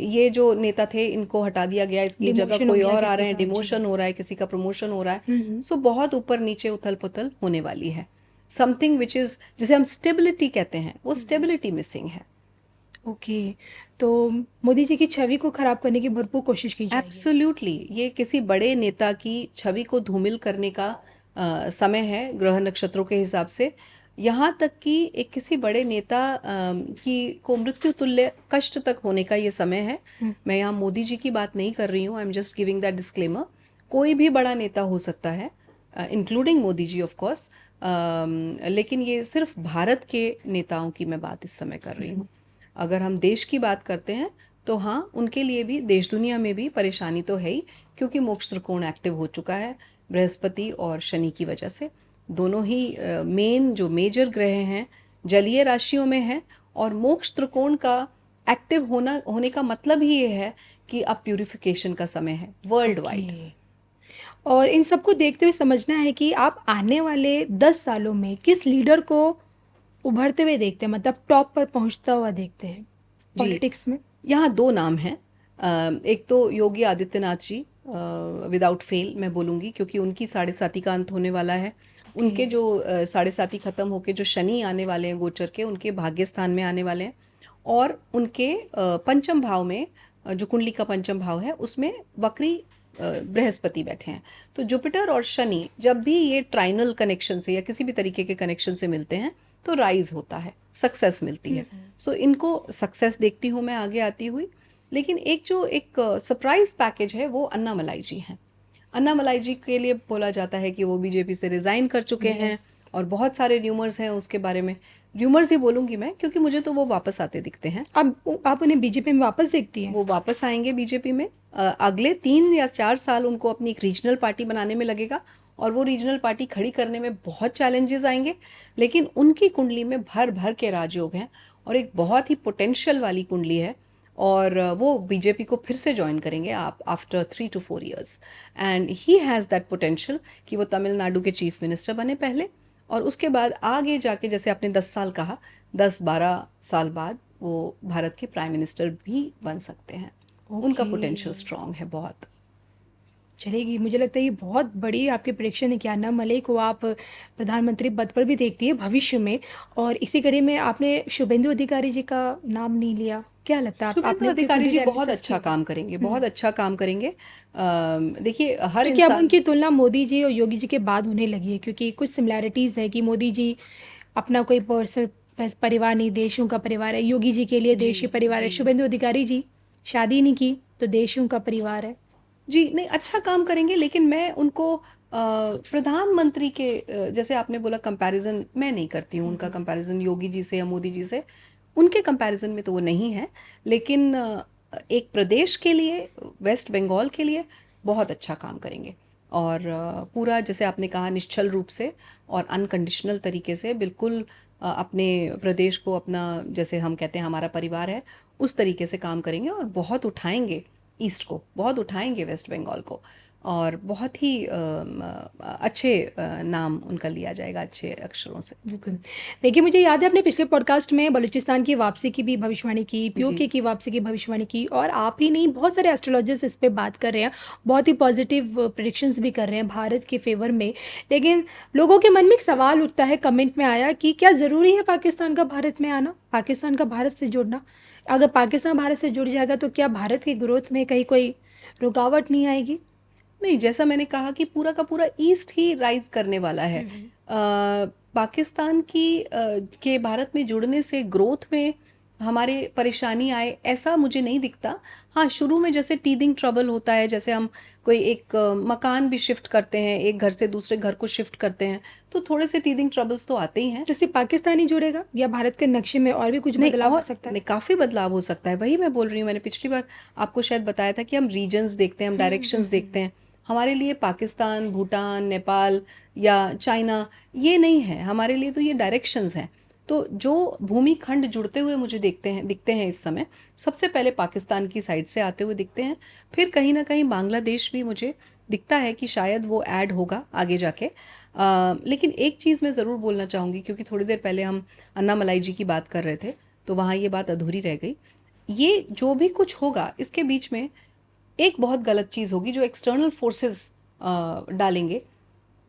ये जो नेता थे इनको हटा दिया गया, इसकी जगह डिमोशन हो कोई गया और आ किसी रहे हैं, का। जी। डिमोशन हो रहा है, किसी का प्रमोशन हो रहा है। सो बहुत ऊपर नीचे उथल पुथल होने वाली है। समथिंग विच इज़, जिसे हम स्टेबिलिटी कहते हैं, वो स्टेबिलिटी मिसिंग है। ओके। तो मोदी जी की छवि को खराब करने की भरपूर कोशिश की जाएगी। एब्सोल्युटली, ये किसी बड़े नेता की छवि को धूमिल करने का समय है ग्रह नक्षत्रों के हिसाब से। यहाँ तक कि एक किसी बड़े नेता की को मृत्यु तुल्य कष्ट तक होने का ये समय है। मैं यहाँ मोदी जी की बात नहीं कर रही हूँ, I am just giving that disclaimer. कोई भी बड़ा नेता हो सकता है, including Modi ji of course, लेकिन ये सिर्फ भारत के नेताओं की मैं बात इस समय कर रही हूँ। अगर हम देश की बात करते हैं तो हाँ, उनके लिए भी, देश दुनिया में भी परेशानी तो है ही, क्योंकि मोक्ष त्रिकोण एक्टिव हो चुका है बृहस्पति और शनि की वजह से। दोनों ही मेन जो मेजर ग्रह हैं जलीय राशियों में हैं, और मोक्ष त्रिकोण का एक्टिव होने का मतलब ही ये है कि अब प्यूरिफिकेशन का समय है वर्ल्ड वाइड। ओके। और इन सबको देखते हुए समझना है कि आप आने वाले 10 सालों में किस लीडर को उभरते हुए देखते हैं, मतलब टॉप पर पहुंचता हुआ देखते हैं जी, पॉलिटिक्स में? यहाँ 2 नाम हैं। एक तो योगी आदित्यनाथ जी, विदाउट फेल मैं बोलूँगी, क्योंकि उनकी 7.5 का अंत होने वाला है। उनके जो 7.5 खत्म होके जो शनि आने वाले हैं गोचर के, उनके भाग्य स्थान में आने वाले हैं, और उनके पंचम भाव में, जो कुंडली का पंचम भाव है उसमें वक्री बृहस्पति बैठे हैं। तो जुपिटर और शनि जब भी ये ट्राइनल कनेक्शन से या किसी भी तरीके के कनेक्शन से मिलते हैं तो राइज होता है, सक्सेस मिलती है। सो इनको सक्सेस देखती हूँ मैं आगे आती हुई। लेकिन एक जो एक सरप्राइज पैकेज है वो अन्नामलाई जी हैं। अन्नामलाई जी के लिए बोला जाता है कि वो बीजेपी से रिज़ाइन कर चुके हैं, और बहुत सारे र्यूमर्स हैं उसके बारे में। र्यूमर्स ही बोलूँगी मैं, क्योंकि मुझे तो वो वापस आते दिखते हैं। अब आप उन्हें बीजेपी में वापस देखती हैं? वो वापस आएंगे बीजेपी में। अगले 3 या 4 साल उनको अपनी एक रीजनल पार्टी बनाने में लगेगा, और वो रीजनल पार्टी खड़ी करने में बहुत चैलेंजेस आएंगे, लेकिन उनकी कुंडली में भर भर के राजयोग हैं, और एक बहुत ही पोटेंशियल वाली कुंडली है, और वो बीजेपी को फिर से ज्वाइन करेंगे आप after 3 to 4 years, and he has that potential कि वो तमिलनाडु के चीफ मिनिस्टर बने पहले, और उसके बाद आगे जाके, जैसे आपने 10 साल कहा, 10-12 साल बाद वो भारत के प्राइम मिनिस्टर भी बन सकते हैं। उनका ओके। पोटेंशियल स्ट्रांग है बहुत। चलेगी, मुझे लगता है ये बहुत बड़ी आपकी प्रेडिक्शन है कि अन्ना मलई को आप प्रधानमंत्री पद पर भी देखती है भविष्य में। और इसी कड़ी में आपने शुभेंदु अधिकारी जी का नाम नहीं लिया, क्या लगता है शुभेंदु आपने अधिकारी उनके जी बहुत एनालिसिस अच्छा किया? काम करेंगे, हम्म। बहुत अच्छा काम करेंगे। देखिए, हर क्योंकि अब इंसान। उनकी तुलना मोदी जी और योगी जी के बाद होने लगी है, क्योंकि कुछ सिमिलैरिटीज़ है कि मोदी जी अपना कोई पर्सनल परिवार नहीं, देशों का परिवार है। योगी जी के लिए जी, देश ही परिवार है। जी, शुभेंदु अधिकारी जी शादी नहीं की तो देशों का परिवार है। जी, नहीं, अच्छा काम करेंगे, लेकिन मैं उनको प्रधानमंत्री के, जैसे आपने बोला कंपैरिजन, मैं नहीं करती हूँ उनका कंपैरिजन योगी जी से या मोदी जी से। उनके कंपैरिजन में तो वो नहीं है, लेकिन एक प्रदेश के लिए, वेस्ट बंगाल के लिए बहुत अच्छा काम करेंगे। और पूरा, जैसे आपने कहा, निश्चल रूप से और अनकंडीशनल तरीके से, बिल्कुल अपने प्रदेश को अपना, जैसे हम कहते हैं हमारा परिवार है, उस तरीके से काम करेंगे, और बहुत उठाएंगे ईस्ट को, बहुत उठाएंगे वेस्ट बंगाल को, और बहुत ही अच्छे नाम उनका लिया जाएगा, अच्छे अक्षरों से। बिल्कुल। देखिए, मुझे याद है आपने पिछले पॉडकास्ट में बलूचिस्तान की वापसी की भी भविष्यवाणी की, जी, पीओके की वापसी की भविष्यवाणी की, और आप ही नहीं, बहुत सारे एस्ट्रोलॉजर्स इस पे बात कर रहे हैं, बहुत ही पॉजिटिव प्रेडिक्शंस भी कर रहे हैं भारत के फेवर में। लेकिन लोगों के मन में एक सवाल उठता है, कमेंट में आया कि क्या ज़रूरी है पाकिस्तान का भारत में आना, पाकिस्तान का भारत से जुड़ना? अगर पाकिस्तान भारत से जुड़ जाएगा तो क्या भारत की ग्रोथ में कहीं कोई रुकावट नहीं आएगी? नहीं, जैसा मैंने कहा कि पूरा का पूरा ईस्ट ही राइज करने वाला है। पाकिस्तान के भारत में जुड़ने से ग्रोथ में हमारे परेशानी आए, ऐसा मुझे नहीं दिखता। हाँ, शुरू में जैसे टीदिंग ट्रबल होता है, जैसे हम कोई एक मकान भी शिफ्ट करते हैं, एक घर से दूसरे घर को शिफ्ट करते हैं, तो थोड़े से टीदिंग ट्रबल्स तो आते ही हैं। जैसे पाकिस्तान ही जुड़ेगा या भारत के नक्शे में और भी कुछ नहीं, बदलाव हो और सकता है? नहीं, काफ़ी बदलाव हो सकता है, वही मैं बोल रही हूँ। मैंने पिछली बार आपको शायद बताया था कि हम रीजन्स देखते हैं, हम डायरेक्शंस देखते हैं। हमारे लिए पाकिस्तान, भूटान, नेपाल या चाइना ये नहीं है, हमारे लिए तो ये डायरेक्शंस हैं। तो जो भूमि खंड जुड़ते हुए मुझे दिखते हैं इस समय, सबसे पहले पाकिस्तान की साइड से आते हुए दिखते हैं, फिर कहीं ना कहीं बांग्लादेश भी मुझे दिखता है कि शायद वो ऐड होगा आगे जाके। लेकिन एक चीज़ मैं ज़रूर बोलना चाहूँगी, क्योंकि थोड़ी देर पहले हम अन्ना मलाई जी की बात कर रहे थे, तो वहाँ ये बात अधूरी रह गई। ये जो भी कुछ होगा, इसके बीच में एक बहुत गलत चीज़ होगी, जो एक्सटर्नल फोर्सेस डालेंगे,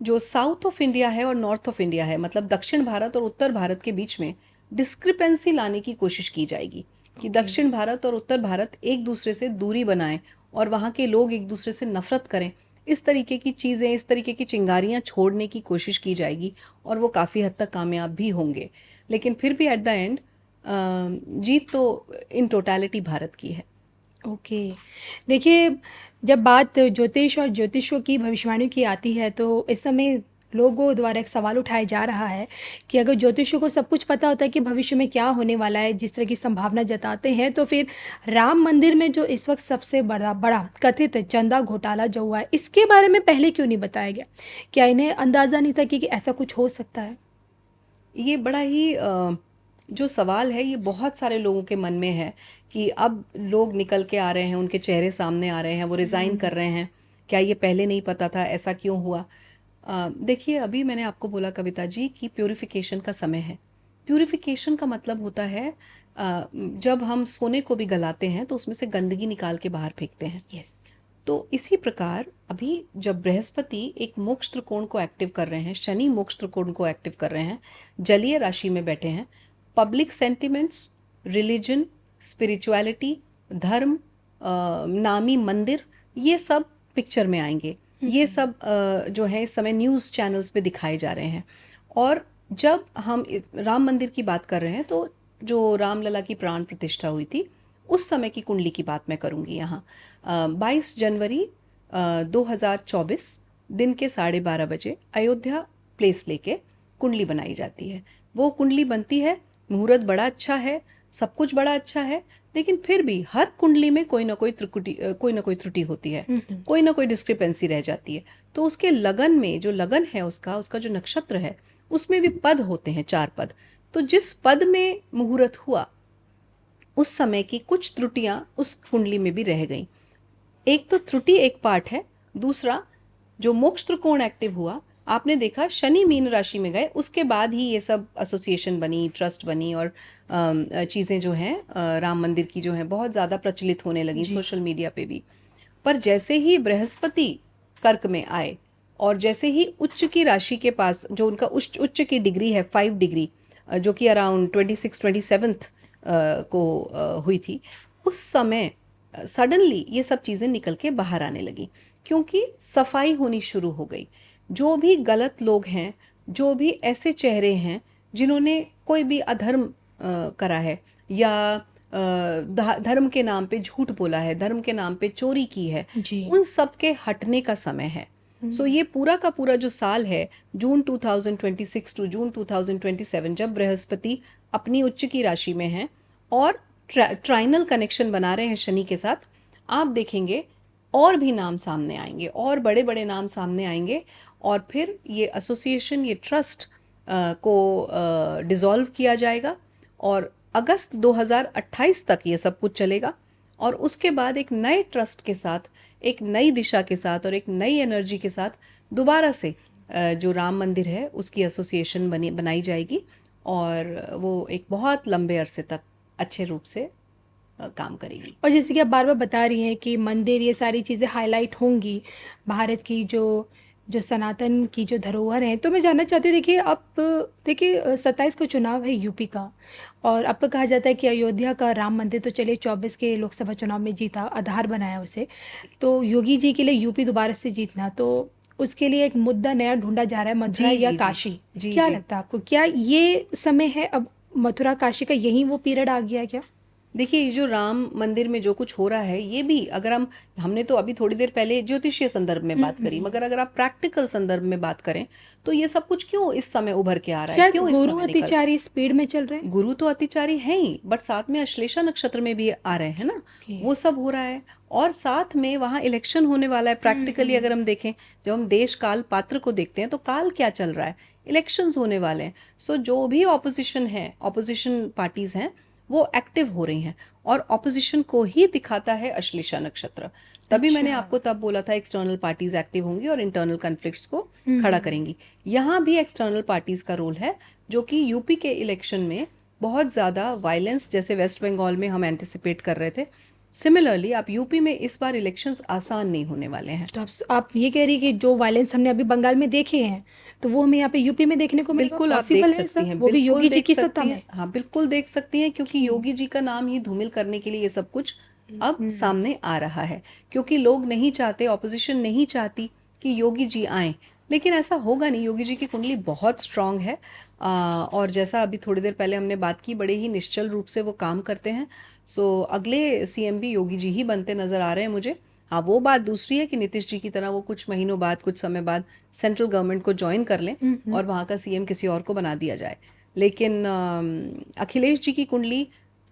जो साउथ ऑफ इंडिया है और नॉर्थ ऑफ इंडिया है, मतलब दक्षिण भारत और उत्तर भारत के बीच में डिस्क्रिपेंसी लाने की कोशिश की जाएगी, कि दक्षिण भारत और उत्तर भारत एक दूसरे से दूरी बनाएं और वहाँ के लोग एक दूसरे से नफरत करें। इस तरीके की चीज़ें, इस तरीके की चिंगारियाँ छोड़ने की कोशिश की जाएगी, और वो काफ़ी हद तक कामयाब भी होंगे। लेकिन फिर भी एट द एंड जीत तो इन टोटलिटी भारत की है। ओके। देखिए, जब बात ज्योतिष और ज्योतिषों की भविष्यवाणी की आती है तो इस समय लोगों द्वारा एक सवाल उठाया जा रहा है कि अगर ज्योतिषों को सब कुछ पता होता है कि भविष्य में क्या होने वाला है, जिस तरह की संभावना जताते हैं, तो फिर राम मंदिर में जो इस वक्त सबसे बड़ा बड़ा कथित चंदा घोटाला जो हुआ है, इसके बारे में पहले क्यों नहीं बताया गया? क्या इन्हें अंदाज़ा नहीं था कि ऐसा कुछ हो सकता है? ये बड़ा ही जो सवाल है, ये बहुत सारे लोगों के मन में है कि अब लोग निकल के आ रहे हैं, उनके चेहरे सामने आ रहे हैं, वो रिज़ाइन कर रहे हैं। क्या ये पहले नहीं पता था? ऐसा क्यों हुआ? देखिए, अभी मैंने आपको बोला कविता जी कि प्यूरिफिकेशन का समय है। प्यूरिफिकेशन का मतलब होता है जब हम सोने को भी गलाते हैं तो उसमें से गंदगी निकाल के बाहर फेंकते हैं। यस। तो इसी प्रकार अभी जब बृहस्पति एक मोक्ष त्रिकोण को एक्टिव कर रहे हैं, शनि मोक्ष त्रिकोण को एक्टिव कर रहे हैं, जलीय राशि में बैठे हैं, पब्लिक सेंटिमेंट्स, रिलीजन, स्पिरिचुअलिटी, धर्म, नामी मंदिर, ये सब पिक्चर में आएंगे। ये सब जो है इस समय न्यूज़ चैनल्स पे दिखाए जा रहे हैं। और जब हम राम मंदिर की बात कर रहे हैं, तो जो रामलला की प्राण प्रतिष्ठा हुई थी, उस समय की कुंडली की बात मैं करूंगी यहाँ। 22 जनवरी 2024 दिन के 12:30 बजे अयोध्या प्लेस लेके कुंडली बनाई जाती है। वो कुंडली बनती है, मुहूर्त बड़ा अच्छा है, सब कुछ बड़ा अच्छा है, लेकिन फिर भी हर कुंडली में कोई ना कोई त्रुटि होती है, कोई ना कोई डिस्क्रिपेंसी रह जाती है। तो उसके लगन में, जो लगन है उसका जो नक्षत्र है, उसमें भी पद होते हैं, 4 पद। तो जिस पद में मुहूर्त हुआ उस समय की कुछ त्रुटियां उस कुंडली में भी रह गईं। एक तो त्रुटि एक पार्ट है, दूसरा जो मोक्ष त्रिकोण एक्टिव हुआ, आपने देखा शनि मीन राशि में गए, उसके बाद ही ये सब एसोसिएशन बनी, ट्रस्ट बनी और चीज़ें जो हैं राम मंदिर की जो हैं बहुत ज़्यादा प्रचलित होने लगी जी। सोशल मीडिया पे भी। पर जैसे ही बृहस्पति कर्क में आए और जैसे ही उच्च की राशि के पास जो उनका उच्च उच्च की डिग्री है 5 डिग्री, जो कि अराउंड 26-27 को हुई थी, उस समय सडनली ये सब चीज़ें निकल के बाहर आने लगी, क्योंकि सफाई होनी शुरू हो गई। जो भी गलत लोग हैं, जो भी ऐसे चेहरे हैं जिन्होंने कोई भी अधर्म करा है या धर्म के नाम पे झूठ बोला है, धर्म के नाम पे चोरी की है, जी। उन सब के हटने का समय है। सो ये पूरा का पूरा जो साल है, जून 2026 टू जून 2027, जब बृहस्पति अपनी उच्च की राशि में है और ट्राइनल कनेक्शन बना रहे हैं शनि के साथ, आप देखेंगे और भी नाम सामने आएंगे, और बड़े बड़े नाम सामने आएंगे, और फिर ये एसोसिएशन, ये ट्रस्ट को डिसॉल्व किया जाएगा और अगस्त 2028 तक ये सब कुछ चलेगा। और उसके बाद एक नए ट्रस्ट के साथ, एक नई दिशा के साथ और एक नई एनर्जी के साथ दोबारा से जो राम मंदिर है उसकी एसोसिएशन बनाई जाएगी और वो एक बहुत लंबे अरसे तक अच्छे रूप से काम करेगी। और जैसे कि आप बार बार बता रही हैं कि मंदिर, ये सारी चीज़ें हाईलाइट होंगी, भारत की जो जो सनातन की जो धरोहर है, तो मैं जानना चाहती हूँ, देखिए अब, देखिए 27 का चुनाव है यूपी का, और अब तो कहा जाता है कि अयोध्या का राम मंदिर तो चलिए 24 के लोकसभा चुनाव में जीता, आधार बनाया उसे, तो योगी जी के लिए यूपी दोबारा से जीतना, तो उसके लिए एक मुद्दा नया ढूंढा जा रहा है, मथुरा जी या जी जी काशी। जी क्या जी। लगता है आपको, क्या ये समय है अब मथुरा काशी का, यही वो पीरियड आ गया है क्या? देखिए, ये जो राम मंदिर में जो कुछ हो रहा है, ये भी अगर हमने तो अभी थोड़ी देर पहले ज्योतिषीय संदर्भ में बात करी, मगर अगर आप प्रैक्टिकल संदर्भ में बात करें तो ये सब कुछ क्यों इस समय उभर के आ रहा है, शायद क्यों इस गुरु समय निकल रहा है? अतिचारी स्पीड में चल रहे हैं। गुरु तो अतिचारी हैं ही, बट साथ में अश्लेषा नक्षत्र में भी आ रहे हैं ना, ओके। वो सब हो रहा है। और साथ में वहाँ इलेक्शन होने वाला है। प्रैक्टिकली अगर हम देखें, जब हम देश काल पात्र को देखते हैं तो काल क्या चल रहा है, इलेक्शंस होने वाले हैं। सो जो भी ऑपोजिशन है, ऑपोजिशन पार्टीज हैं, वो एक्टिव हो रही हैं और ऑपोजिशन को ही दिखाता है अश्लेषा नक्षत्र। तभी मैंने अच्छा। आपको तब बोला था एक्सटर्नल पार्टीज एक्टिव होंगी और इंटरनल कन्फ्लिक्ट्स को खड़ा करेंगी। यहाँ भी एक्सटर्नल पार्टीज का रोल है, जो कि यूपी के इलेक्शन में बहुत ज़्यादा वायलेंस, जैसे वेस्ट बंगाल में हम एंटिसिपेट कर रहे थे, सिमिलरली आप यूपी में इस बार इलेक्शंस आसान नहीं होने वाले हैं। तो आप ये कह रही कि जो वायलेंस हमने अभी बंगाल में देखे हैं, तो वो हमें यहाँ पे यूपी में देखने को मिलेगा? बिल्कुल आप देख पॉसिबल है सकती ऐसा, हैं, वो भी बिल्कुल योगी जी देख की सत्ता सकती में? हैं, हाँ बिल्कुल देख सकती हैं, क्योंकि योगी जी का नाम ही धूमिल करने के लिए ये सब कुछ अब सामने आ रहा है, क्योंकि लोग नहीं चाहते, ऑपोजिशन नहीं चाहती कि योगी जी आए। लेकिन ऐसा होगा नहीं, योगी जी की कुंडली बहुत स्ट्रांग है। और जैसा अभी थोड़ी देर पहले हमने बात की, बड़े ही निश्चल रूप से वो काम करते हैं। सो अगले सीएम भी योगी जी ही बनते नजर आ रहे हैं मुझे। हाँ, वो बात दूसरी है कि नीतीश जी की तरह वो कुछ महीनों बाद, कुछ समय बाद सेंट्रल गवर्नमेंट को ज्वाइन कर लें और वहाँ का सीएम किसी और को बना दिया जाए। लेकिन अखिलेश जी की कुंडली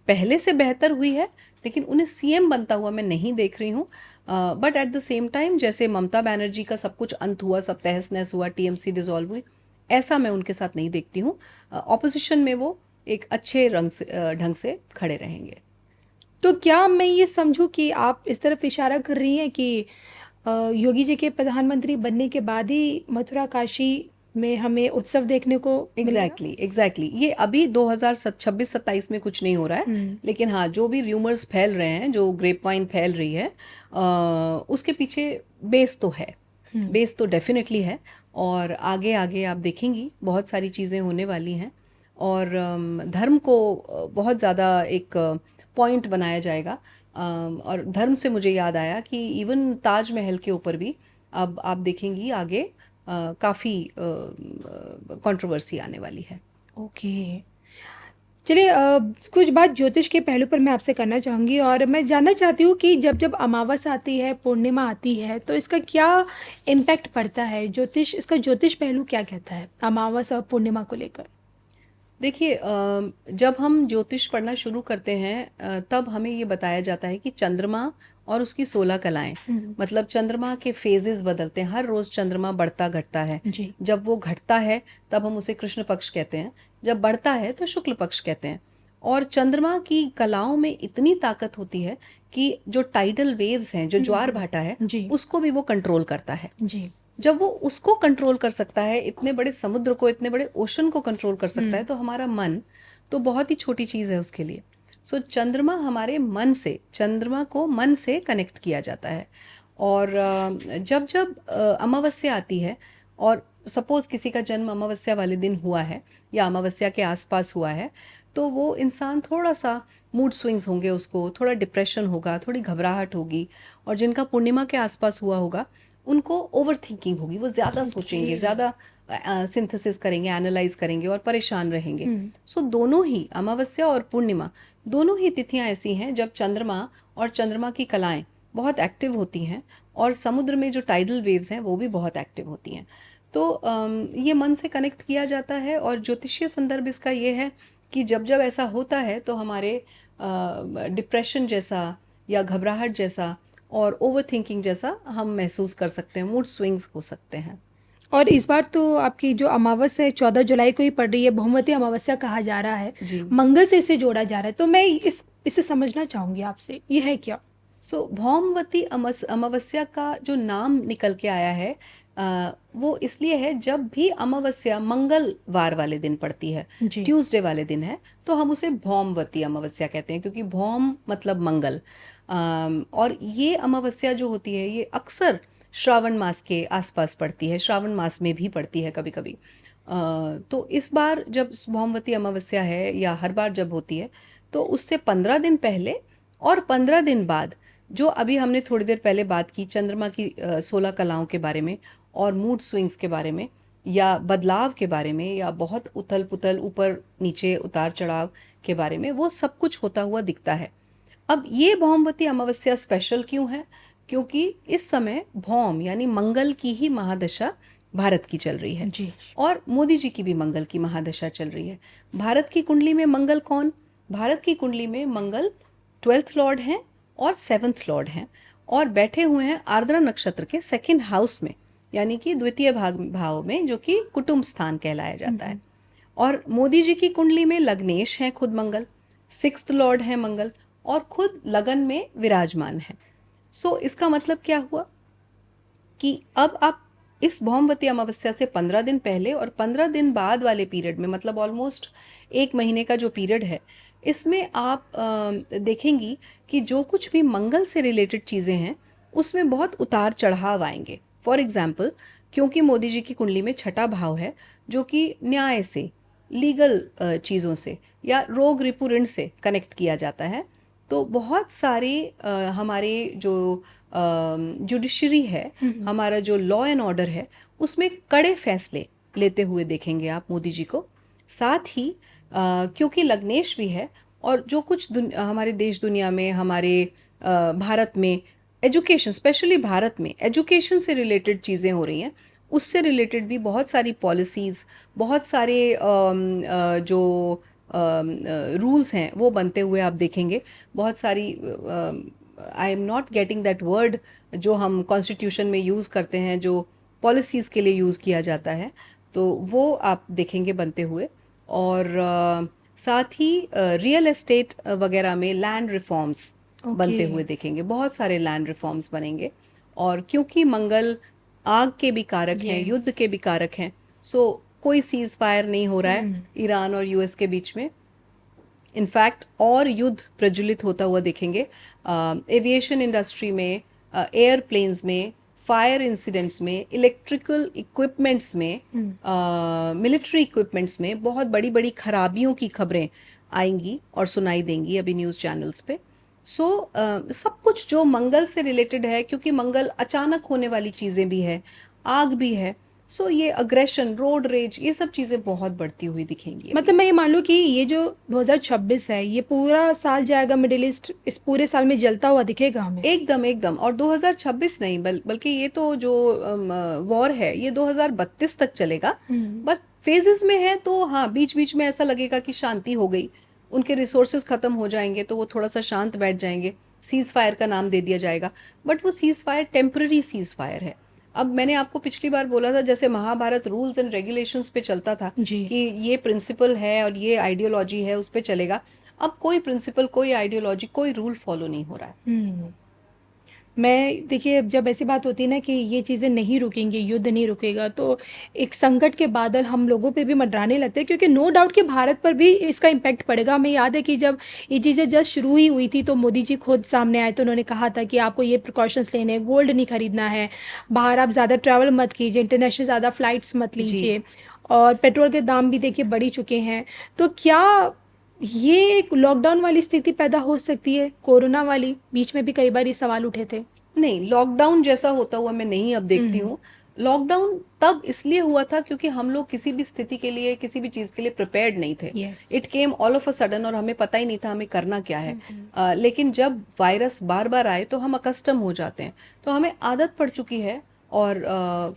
पहले से बेहतर हुई है, लेकिन उन्हें सीएम बनता हुआ मैं नहीं देख रही हूँ। But at the same time, जैसे ममता बनर्जी का सब कुछ अंत हुआ, सब तहस नहस हुआ, टीएमसी डिसॉल्व हुई, ऐसा मैं उनके साथ नहीं देखती हूँ। ऑपोजिशन में वो एक अच्छे ढंग से खड़े रहेंगे। तो क्या मैं ये समझूं कि आप इस तरफ इशारा कर रही हैं कि योगी जी के प्रधानमंत्री बनने के बाद ही मथुरा काशी में हमें उत्सव देखने को मिलेगा? एग्जैक्टली ये अभी 2026-27 में कुछ नहीं हो रहा है, लेकिन हाँ, जो भी र्यूमर्स फैल रहे हैं, जो ग्रेप वाइन फैल रही है, उसके पीछे बेस तो है, बेस तो डेफिनेटली है। और आगे आगे आप देखेंगी बहुत सारी चीज़ें होने वाली हैं, और धर्म को बहुत ज़्यादा एक पॉइंट बनाया जाएगा। और धर्म से मुझे याद आया कि इवन ताजमहल के ऊपर भी अब आप देखेंगी आगे काफ़ी कंट्रोवर्सी आने वाली है। ओके। चलिए, कुछ बात ज्योतिष के पहलू पर मैं आपसे करना चाहूँगी, और मैं जानना चाहती हूँ कि जब जब अमावस आती है, पूर्णिमा आती है, तो इसका क्या इम्पैक्ट पड़ता है? ज्योतिष, इसका ज्योतिष पहलू क्या कहता है अमावस और पूर्णिमा को लेकर? देखिए जब हम ज्योतिष पढ़ना शुरू करते हैं तब हमें ये बताया जाता है कि चंद्रमा और उसकी 16 कलाएं, मतलब चंद्रमा के फेजेस बदलते हैं, हर रोज चंद्रमा बढ़ता घटता है। जी जब वो घटता है तब हम उसे कृष्ण पक्ष कहते हैं, जब बढ़ता है तो शुक्ल पक्ष कहते हैं। और चंद्रमा की कलाओं में इतनी ताकत होती है कि जो टाइडल वेव्स हैं, जो ज्वार भाटा है, जी उसको भी वो कंट्रोल करता है। जी जब वो उसको कंट्रोल कर सकता है, इतने बड़े समुद्र को, इतने बड़े ओशन को कंट्रोल कर सकता है, तो हमारा मन तो बहुत ही छोटी चीज़ है उसके लिए। सो चंद्रमा हमारे मन से, चंद्रमा को मन से कनेक्ट किया जाता है। और जब जब अमावस्या आती है, और सपोज किसी का जन्म अमावस्या वाले दिन हुआ है या अमावस्या के आसपास हुआ है, तो वो इंसान थोड़ा सा मूड स्विंग्स होंगे, उसको थोड़ा डिप्रेशन होगा, थोड़ी घबराहट होगी। और जिनका पूर्णिमा के आसपास हुआ होगा उनको ओवर थिंकिंग होगी, वो ज़्यादा सोचेंगे, ज़्यादा सिंथेसिस करेंगे, एनालाइज करेंगे और परेशान रहेंगे। सो दोनों ही अमावस्या और पूर्णिमा, दोनों ही तिथियां ऐसी हैं जब चंद्रमा और चंद्रमा की कलाएं बहुत एक्टिव होती हैं, और समुद्र में जो टाइडल वेव्स हैं वो भी बहुत एक्टिव होती हैं। तो ये मन से कनेक्ट किया जाता है। और ज्योतिषीय संदर्भ इसका ये है कि जब जब ऐसा होता है तो हमारे डिप्रेशन जैसा या घबराहट जैसा और ओवर थिंकिंग जैसा हम महसूस कर सकते हैं, मूड स्विंग्स हो सकते हैं। और इस बार तो आपकी जो अमावस्या है 14 जुलाई को ही पड़ रही है, भौमवती अमावस्या कहा जा रहा है, जी। मंगल से इसे जोड़ा जा रहा है, तो मैं इसे समझना चाहूंगी आपसे, ये है क्या? भौमवती अमावस्या का जो नाम निकल के आया है, वो इसलिए है जब भी अमावस्या मंगलवार वाले दिन पड़ती है, जी ट्यूसडे वाले दिन है, तो हम उसे भौमवती अमावस्या कहते हैं, क्योंकि भौम मतलब मंगल। और ये अमावस्या जो होती है ये अक्सर श्रावण मास के आसपास पड़ती है, श्रावण मास में भी पड़ती है कभी कभी। तो इस बार जब भौमवती अमावस्या है, या हर बार जब होती है, तो उससे 15 दिन पहले और 15 दिन बाद, जो अभी हमने थोड़ी देर पहले बात की चंद्रमा की 16 कलाओं के बारे में, और मूड स्विंग्स के बारे में, या बदलाव के बारे में, या बहुत उथल पुथल, ऊपर नीचे, उतार चढ़ाव के बारे में, वो सब कुछ होता हुआ दिखता है। अब ये भौमवती अमावस्या स्पेशल क्यों है? क्योंकि इस समय भौम यानी मंगल की ही महादशा भारत की चल रही है, जी और मोदी जी की भी मंगल की महादशा चल रही है। भारत की कुंडली में मंगल कौन? भारत की कुंडली में मंगल 12th लॉर्ड हैं और 7th लॉर्ड हैं, और बैठे हुए हैं आर्द्रा नक्षत्र के 2nd हाउस में, यानी कि द्वितीय भाव में, जो कि कुटुंब स्थान कहलाया जाता है। और मोदी जी की कुंडली में लग्नेश हैं खुद मंगल, 6th लॉर्ड है मंगल, और खुद लगन में विराजमान है। सो इसका मतलब क्या हुआ कि अब आप इस भौमवती अमावस्या से 15 दिन पहले और 15 दिन बाद वाले पीरियड में, मतलब ऑलमोस्ट एक महीने का जो पीरियड है, इसमें आप देखेंगी कि जो कुछ भी मंगल से रिलेटेड चीज़ें हैं उसमें बहुत उतार चढ़ाव आएंगे। फॉर एग्जाम्पल, क्योंकि मोदी जी की कुंडली में 6ठा भाव है, जो कि न्याय से, लीगल चीज़ों से, या रोग रिपु ऋण से कनेक्ट किया जाता है, तो बहुत सारे हमारे जो जुडिशरी है, हमारा जो लॉ एंड ऑर्डर है, उसमें कड़े फैसले लेते हुए देखेंगे आप मोदी जी को। साथ ही क्योंकि लग्नेश भी है, और जो कुछ हमारे देश दुनिया में, हमारे भारत में एजुकेशन, स्पेशली भारत में एजुकेशन से रिलेटेड चीज़ें हो रही हैं, उससे रिलेटेड भी बहुत सारी पॉलिसीज़, बहुत सारे जो रूल्स हैं वो बनते हुए आप देखेंगे। बहुत सारी, I am not getting that word जो हम कॉन्स्टिट्यूशन में यूज़ करते हैं, जो पॉलिसीज़ के लिए यूज़ किया जाता है, तो वो आप देखेंगे बनते हुए। और साथ ही रियल एस्टेट वगैरह में लैंड रिफॉर्म्स बनते हुए देखेंगे, बहुत सारे लैंड रिफॉर्म्स बनेंगे। और क्योंकि मंगल आग के भी कारक हैं, युद्ध के भी कारक हैं, सो कोई सीज फायर नहीं हो रहा है ईरान और यूएस के बीच में। इनफैक्ट और युद्ध प्रज्वलित होता हुआ देखेंगे एविएशन इंडस्ट्री में, एयरप्लेन्स में, फायर इंसिडेंट्स में, इलेक्ट्रिकल इक्विपमेंट्स में, मिलिट्री इक्विपमेंट्स में बहुत बड़ी बड़ी खराबियों की खबरें आएंगी और सुनाई देंगी अभी न्यूज़ चैनल्स पे। सो सब कुछ जो मंगल से रिलेटेड है, क्योंकि मंगल अचानक होने वाली चीज़ें भी है, आग भी है, सो ये अग्रेशन, रोड रेज, ये सब चीज़ें बहुत बढ़ती हुई दिखेंगी। मतलब मैं ये मान लूँ कि ये जो 2026 है ये पूरा साल जाएगा मिडिल ईस्ट, इस पूरे साल में जलता हुआ दिखेगा हमें? एकदम एकदम। और 2026 नहीं, बल्कि ये तो जो वॉर है ये 2032 तक चलेगा, बस फेजेस में है तो हाँ, बीच बीच में ऐसा लगेगा कि शांति हो गई, उनके रिसोर्सेज ख़त्म हो जाएंगे तो वो थोड़ा सा शांत बैठ जाएंगे, सीज़ फायर का नाम दे दिया जाएगा। बट वो seize fire temporary seize fire है। अब मैंने आपको पिछली बार बोला था, जैसे महाभारत रूल्स एंड रेगुलेशंस पे चलता था जी। कि ये प्रिंसिपल है और ये आइडियोलॉजी है, उस पे चलेगा। अब कोई प्रिंसिपल, कोई आइडियोलॉजी, कोई रूल फॉलो नहीं हो रहा है। हुँ। मैं देखिए, अब जब ऐसी बात होती है ना कि ये चीज़ें नहीं रुकेंगी, युद्ध नहीं रुकेगा, तो एक संकट के बादल हम लोगों पे भी मंडराने लगते हैं, क्योंकि नो डाउट कि भारत पर भी इसका इम्पैक्ट पड़ेगा। हमें याद है कि जब ये चीज़ें जस्ट शुरू ही हुई थी, तो मोदी जी खुद सामने आए, तो उन्होंने कहा था कि आपको ये प्रिकॉशंस लेने हैं, गोल्ड नहीं खरीदना है, बाहर आप ज़्यादा ट्रैवल मत कीजिए, इंटरनेशनल ज़्यादा फ्लाइट्स मत जी। लीजिए, और पेट्रोल के दाम भी देखिए बढ़ ही चुके हैं। तो क्या ये एक लॉकडाउन वाली स्थिति पैदा हो सकती है, कोरोना वाली? बीच में भी कई बार ये सवाल उठे थे। नहीं, लॉकडाउन जैसा होता हुआ मैं नहीं अब देखती हुँ। हूँ। लॉकडाउन तब इसलिए हुआ था क्योंकि हम लोग किसी भी स्थिति के लिए, किसी भी चीज़ के लिए प्रिपेयर्ड नहीं थे। Yes. It came all of a sudden और हमें पता ही नहीं था हमें करना क्या है। हुँ, हुँ। लेकिन जब वायरस बार-बार आए तो हम अकस्टम हो जाते हैं। तो हमें आदत पड़ चुकी है और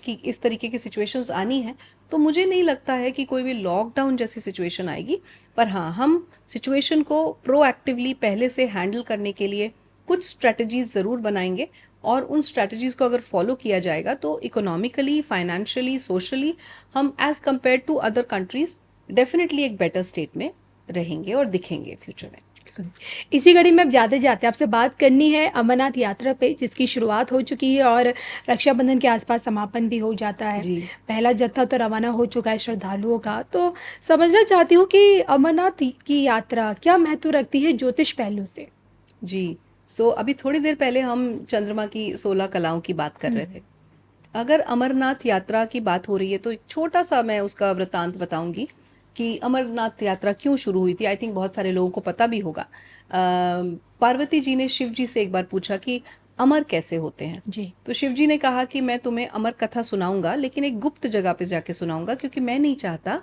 कि इस तरीके की सिचुएशंस आनी हैं। तो मुझे नहीं लगता है कि कोई भी लॉकडाउन जैसी सिचुएशन आएगी। पर हाँ, हम सिचुएशन को प्रोएक्टिवली पहले से हैंडल करने के लिए कुछ स्ट्रैटेजीज़ ज़रूर बनाएँगे और उन स्ट्रैटेजीज़ को अगर फॉलो किया जाएगा तो इकोनॉमिकली, फाइनेंशियली, सोशली हम as compare to other countries definitely एक बेटर स्टेट में रहेंगे और दिखेंगे फ्यूचर में। इसी कड़ी में अब जाते-जाते आपसे बात करनी है अमरनाथ यात्रा पे, जिसकी शुरुआत हो चुकी है और रक्षाबंधन के आसपास समापन भी हो जाता है। जी। पहला जत्था तो रवाना हो चुका है श्रद्धालुओं का। तो समझना चाहती हूँ कि अमरनाथ की यात्रा क्या महत्व रखती है ज्योतिष पहलू से? जी। सो अभी थोड़ी देर पहले हम चंद्रमा की 16 कलाओं की बात कर रहे हुँ। थे। अगर अमरनाथ यात्रा की बात हो रही है तो एक छोटा-सा मैं उसका वृत्तांत बताऊँगी कि अमरनाथ यात्रा क्यों शुरू हुई थी। आई थिंक बहुत सारे लोगों को पता भी होगा। पार्वती जी ने शिव जी से एक बार पूछा कि अमर कैसे होते हैं? जी। तो शिव जी ने कहा कि मैं तुम्हें अमर कथा सुनाऊँगा, लेकिन एक गुप्त जगह पे जाके सुनाऊँगा, क्योंकि मैं नहीं चाहता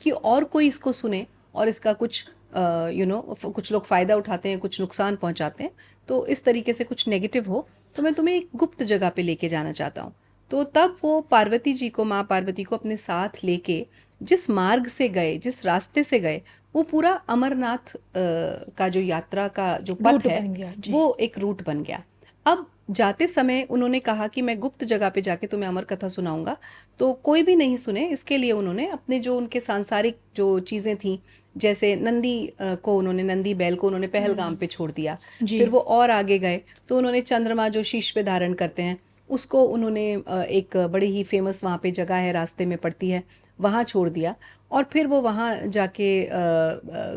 कि और कोई इसको सुने और इसका कुछ कुछ लोग फ़ायदा उठाते हैं, कुछ नुकसान पहुँचाते हैं। तो इस तरीके से कुछ नेगेटिव हो, तो मैं तुम्हें एक गुप्त जगह पे लेके जाना चाहता हूँ। तो तब वो पार्वती जी को, माँ पार्वती को अपने साथ लेके जिस मार्ग से गए, जिस रास्ते से गए, वो पूरा अमरनाथ का जो यात्रा का जो पथ रूट है, बन गया। जी। वो एक रूट बन गया। अब जाते समय उन्होंने कहा कि मैं गुप्त जगह पे जाके तुम्हें अमर कथा सुनाऊँगा, तो कोई भी नहीं सुने, इसके लिए उन्होंने अपने जो उनके सांसारिक जो चीज़ें थीं, जैसे नंदी को उन्होंने, नंदी बैल को उन्होंने पहलगाम हुँ। पे छोड़ दिया। जी। फिर वो और आगे गए, तो उन्होंने चंद्रमा जो शीश पे धारण करते हैं, उसको उन्होंने एक बड़ी ही फेमस वहाँ पे जगह है, रास्ते में पड़ती है, वहाँ छोड़ दिया। और फिर वो वहाँ जाके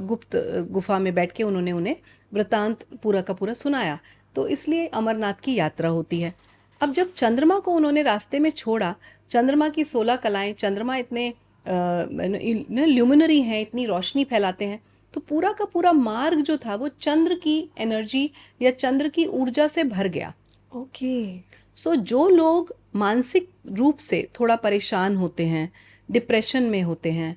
गुप्त गुफा में बैठ के उन्होंने उन्हें वृतांत पूरा का पूरा सुनाया। तो इसलिए अमरनाथ की यात्रा होती है। अब जब चंद्रमा को उन्होंने रास्ते में छोड़ा, चंद्रमा की 16 कलाएं, चंद्रमा इतने ल्यूमिनरी हैं, इतनी रोशनी फैलाते हैं, तो पूरा का पूरा मार्ग जो था वो चंद्र की एनर्जी या चंद्र की ऊर्जा से भर गया। ओके। सो जो लोग मानसिक रूप से थोड़ा परेशान होते हैं, डिप्रेशन में होते हैं,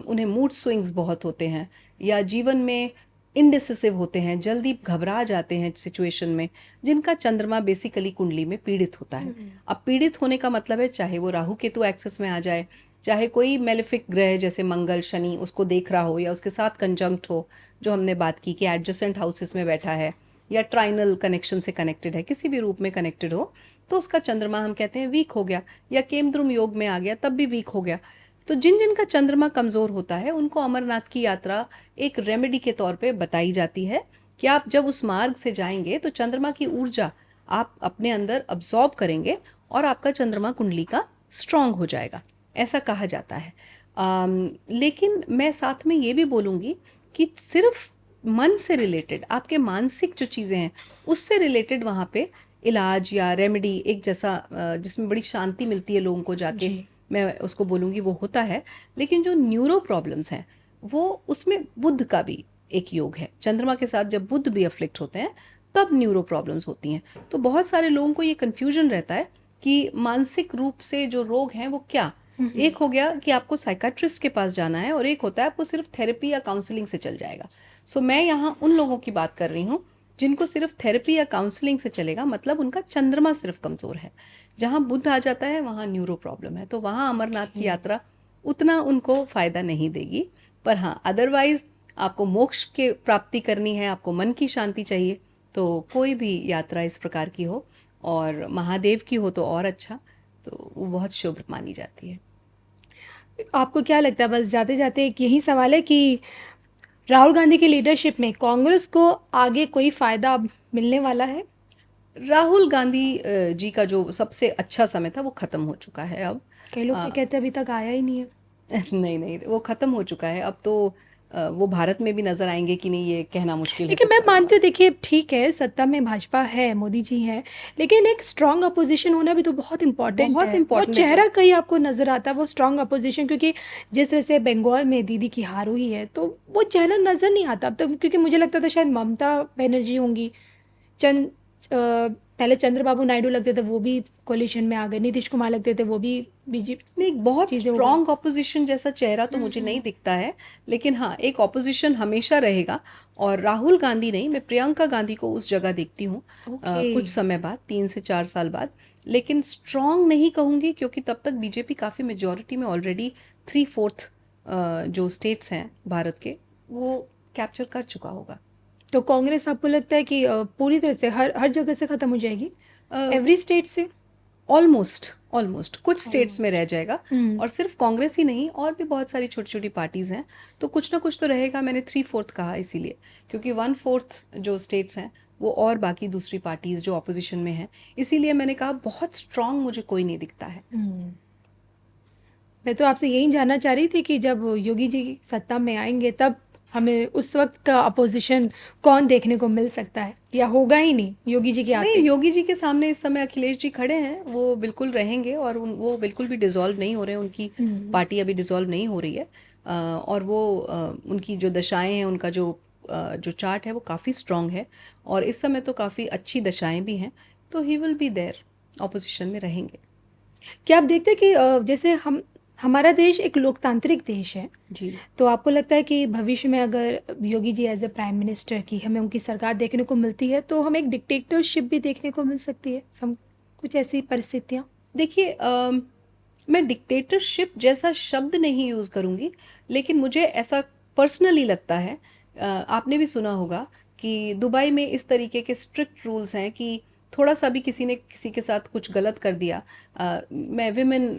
उन्हें मूड स्विंग्स बहुत होते हैं, या जीवन में इनडिसिसिव होते हैं, जल्दी घबरा जाते हैं सिचुएशन में, जिनका चंद्रमा बेसिकली कुंडली में पीड़ित होता है। हुँ। अब पीड़ित होने का मतलब है चाहे वो राहु केतु एक्सेस में आ जाए, चाहे कोई मेलेफिक ग्रह जैसे मंगल, शनि उसको देख रहा हो, या उसके साथ कंजंक्ट हो, जो हमने बात की कि एडजेसेंट हाउसेस में बैठा है, या ट्राइनल कनेक्शन से कनेक्टेड है, किसी भी रूप में कनेक्टेड हो, तो उसका चंद्रमा हम कहते हैं वीक हो गया, या केमद्रुम योग में आ गया तब भी वीक हो गया। तो जिन जिन का चंद्रमा कमज़ोर होता है, उनको अमरनाथ की यात्रा एक रेमेडी के तौर पे बताई जाती है कि आप जब उस मार्ग से जाएंगे तो चंद्रमा की ऊर्जा आप अपने अंदर अब्जॉर्ब करेंगे और आपका चंद्रमा कुंडली का स्ट्रांग हो जाएगा, ऐसा कहा जाता है। लेकिन मैं साथ में ये भी बोलूँगी कि सिर्फ मन से रिलेटेड, आपके मानसिक जो चीज़ें हैं उससे रिलेटेड वहाँ पे इलाज या रेमेडी एक जैसा जिसमें बड़ी शांति मिलती है लोगों को जाके, जी। मैं उसको बोलूँगी वो होता है। लेकिन जो न्यूरो प्रॉब्लम्स हैं वो, उसमें बुध का भी एक योग है। चंद्रमा के साथ जब बुध भी अफ्लिक्ट होते हैं तब न्यूरो प्रॉब्लम्स होती हैं। तो बहुत सारे लोगों को ये कन्फ्यूजन रहता है कि मानसिक रूप से जो रोग हैं वो क्या। हुँ, हुँ। एक हो गया कि आपको साइकाट्रिस्ट के पास जाना है, और एक होता है आपको सिर्फ थेरेपी या काउंसलिंग से चल जाएगा। सो मैं यहाँ उन लोगों की बात कर रही हूँ जिनको सिर्फ थेरेपी या काउंसलिंग से चलेगा, मतलब उनका चंद्रमा सिर्फ कमज़ोर है। जहाँ बुध आ जाता है वहाँ न्यूरो प्रॉब्लम है, तो वहाँ अमरनाथ की ओके। यात्रा उतना उनको फ़ायदा नहीं देगी। पर हाँ, अदरवाइज़ आपको मोक्ष के प्राप्ति करनी है, आपको मन की शांति चाहिए, तो कोई भी यात्रा इस प्रकार की हो और महादेव की हो तो और अच्छा, तो वो बहुत शुभ मानी जाती है। आपको क्या लगता है, बस जाते जाते एक यही सवाल है कि राहुल गांधी की लीडरशिप में कांग्रेस को आगे कोई फ़ायदा अब मिलने वाला है? राहुल गांधी जी का जो सबसे अच्छा समय था वो ख़त्म हो चुका है अब। कई लोग तो अ, कहते हैं अभी तक आया ही नहीं है। नहीं नहीं, वो ख़त्म हो चुका है अब तो। वो भारत में भी नज़र आएंगे कि नहीं, ये कहना मुश्किल है लेकिन कुछ मैं सालों मानती बाद। हूँ, देखिए ठीक है, सत्ता में भाजपा है, मोदी जी हैं, लेकिन एक स्ट्रांग अपोजिशन होना भी तो बहुत इम्पोर्टेंट बहुत है। वो इम्पोर्टेंट है चेहरा जब कहीं आपको नज़र आता है, वो स्ट्रांग अपोजिशन, क्योंकि जिस तरह से बंगाल में दीदी की हार हुई है तो वो चेहरा नज़र नहीं आता अब तक, क्योंकि मुझे लगता था शायद ममता बनर्जी होंगी, चंद पहले चंद्रबाबू नायडू लगते थे, वो भी कोलिशन में आ गए, नीतीश कुमार लगते थे, वो भी बीजेपी, नहीं, बहुत चीज़ें हो गई। स्ट्रॉन्ग ऑपोजिशन जैसा चेहरा तो मुझे नहीं दिखता है। लेकिन हाँ, एक ऑपोजिशन हमेशा रहेगा। और राहुल गांधी नहीं, मैं प्रियंका गांधी को उस जगह देखती हूँ ओके। कुछ समय बाद, 3 से 4 साल बाद। लेकिन स्ट्रॉन्ग नहीं कहूँगी, क्योंकि तब तक बीजेपी काफ़ी मेजोरिटी में ऑलरेडी 3/4 जो स्टेट्स हैं भारत के, वो कैप्चर कर चुका होगा। तो कांग्रेस आपको लगता है कि पूरी तरह से हर हर जगह से ख़त्म हो जाएगी, एवरी स्टेट से? ऑलमोस्ट ऑलमोस्ट कुछ स्टेट्स में ऑलमोस्ट। रह जाएगा। हम्म। और सिर्फ कांग्रेस ही नहीं, और भी बहुत सारी छोटी छोटी पार्टीज हैं, तो कुछ ना कुछ तो रहेगा। मैंने 3/4 कहा इसीलिए, क्योंकि 1/4 जो स्टेट्स हैं वो और बाकी दूसरी पार्टीज जो ऑपोजिशन में हैं, इसीलिए मैंने कहा बहुत स्ट्रांग मुझे कोई नहीं दिखता है। मैं तो आपसे यही जानना चाह रही थी कि जब योगी जी सत्ता में आएंगे तब हमें उस वक्त का अपोजिशन कौन देखने को मिल सकता है, या होगा ही नहीं योगी जी के नहीं, आते? योगी जी के सामने इस समय अखिलेश जी खड़े हैं, वो बिल्कुल रहेंगे। और वो बिल्कुल भी डिसॉल्व नहीं हो रहे हैं, उनकी हम्म। पार्टी अभी डिसॉल्व नहीं हो रही है। और वो उनकी जो दशाएं हैं, उनका जो चार्ट है वो काफ़ी स्ट्रांग है, और इस समय तो काफ़ी अच्छी दशाएं भी हैं। तो he will be there, opposition में रहेंगे। क्या आप देखते हैं कि जैसे हमारा देश एक लोकतांत्रिक देश है, जी। तो आपको लगता है कि भविष्य में अगर Yogi ji as a prime minister की हमें उनकी सरकार देखने को मिलती है तो हमें एक डिक्टेटरशिप भी देखने को मिल सकती है, कुछ ऐसी परिस्थितियाँ? देखिए, मैं डिक्टेटरशिप जैसा शब्द नहीं यूज़ करूँगी, लेकिन मुझे ऐसा पर्सनली लगता है। आपने भी सुना होगा कि दुबई में इस तरीके के स्ट्रिक्ट रूल्स हैं कि थोड़ा सा भी किसी ने किसी के साथ कुछ गलत कर दिया, मैं विमेन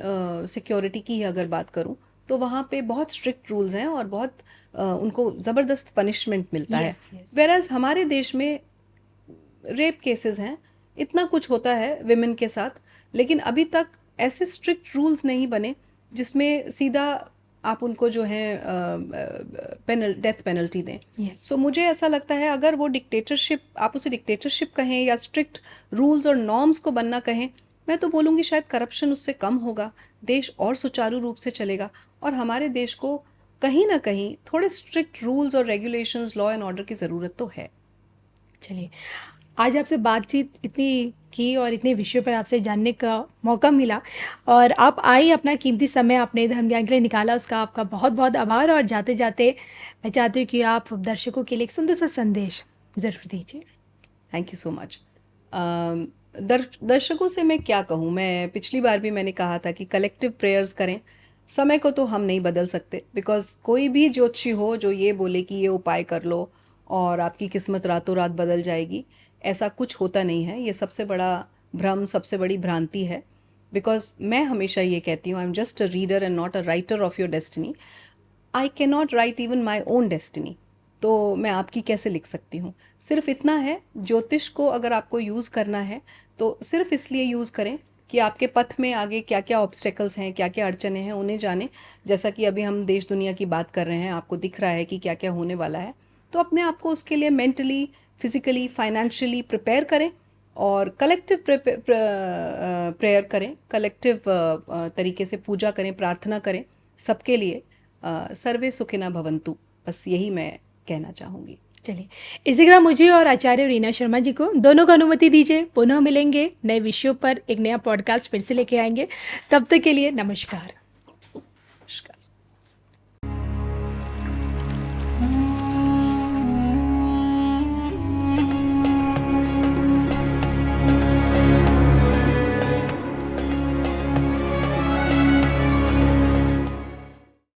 सिक्योरिटी की ही अगर बात करूं, तो वहाँ पे बहुत स्ट्रिक्ट रूल्स हैं और बहुत उनको ज़बरदस्त पनिशमेंट मिलता है। Yes yes. वेराज हमारे देश में रेप केसेस हैं, इतना कुछ होता है विमेन के साथ, लेकिन अभी तक ऐसे स्ट्रिक्ट रूल्स नहीं बने जिसमें सीधा आप उनको जो है डेथ पेनल्टी दें। यस। सो मुझे ऐसा लगता है, अगर वो डिक्टेटरशिप, आप उसे डिक्टेटरशिप कहें या स्ट्रिक्ट रूल्स और नॉर्म्स को बनना कहें, मैं तो बोलूँगी शायद करप्शन उससे कम होगा, देश और सुचारू रूप से चलेगा। और हमारे देश को कहीं ना कहीं थोड़े स्ट्रिक्ट रूल्स और रेगुलेशंस, लॉ एंड ऑर्डर की ज़रूरत तो है। चलिए, आज आपसे बातचीत इतनी की और इतने विषयों पर आपसे जानने का मौका मिला, और आप आई, अपना कीमती समय आपने धर्म ज्ञान के लिए निकाला, उसका आपका बहुत बहुत आभार। और जाते जाते मैं चाहती हूँ कि आप दर्शकों के लिए एक सुंदर सा संदेश ज़रूर दीजिए। Thank you so much. दर्शकों से मैं क्या कहूँ, मैं पिछली बार भी मैंने कहा था कि कलेक्टिव प्रेयर्स करें। समय को तो हम नहीं बदल सकते, बिकॉज कोई भी ज्योतिषी हो जो ये बोले कि ये उपाय कर लो और आपकी किस्मत रातों रात बदल जाएगी, ऐसा कुछ होता नहीं है। ये सबसे बड़ा भ्रम, सबसे बड़ी भ्रांति है। बिकॉज मैं हमेशा ये कहती हूँ, I am just a reader and not a writer of your destiny. I can not right even my own destiny. तो मैं आपकी कैसे लिख सकती हूँ? सिर्फ इतना है, ज्योतिष को अगर आपको यूज़ करना है तो सिर्फ इसलिए यूज़ करें कि आपके पथ में आगे क्या क्या ऑब्स्टेकल्स हैं, क्या क्या अड़चने हैं, उन्हें जानें। जैसा कि अभी हम देश दुनिया की बात कर रहे हैं, आपको दिख रहा है कि क्या क्या होने वाला है, तो अपने आप को उसके लिए मेंटली, फिजिकली, फाइनेंशियली प्रिपेयर करें और कलेक्टिव प्रेयर करें, कलेक्टिव तरीके से पूजा करें, प्रार्थना करें सबके लिए। सर्वे सुखिना भवन्तु, बस यही मैं कहना चाहूँगी। चलिए, इसी के साथ मुझे और आचार्य रीना शर्मा जी को दोनों को अनुमति दीजिए। पुनः मिलेंगे नए विषयों पर, एक नया पॉडकास्ट फिर से लेके आएंगे। तब तक के लिए नमस्कार। नमस्कार।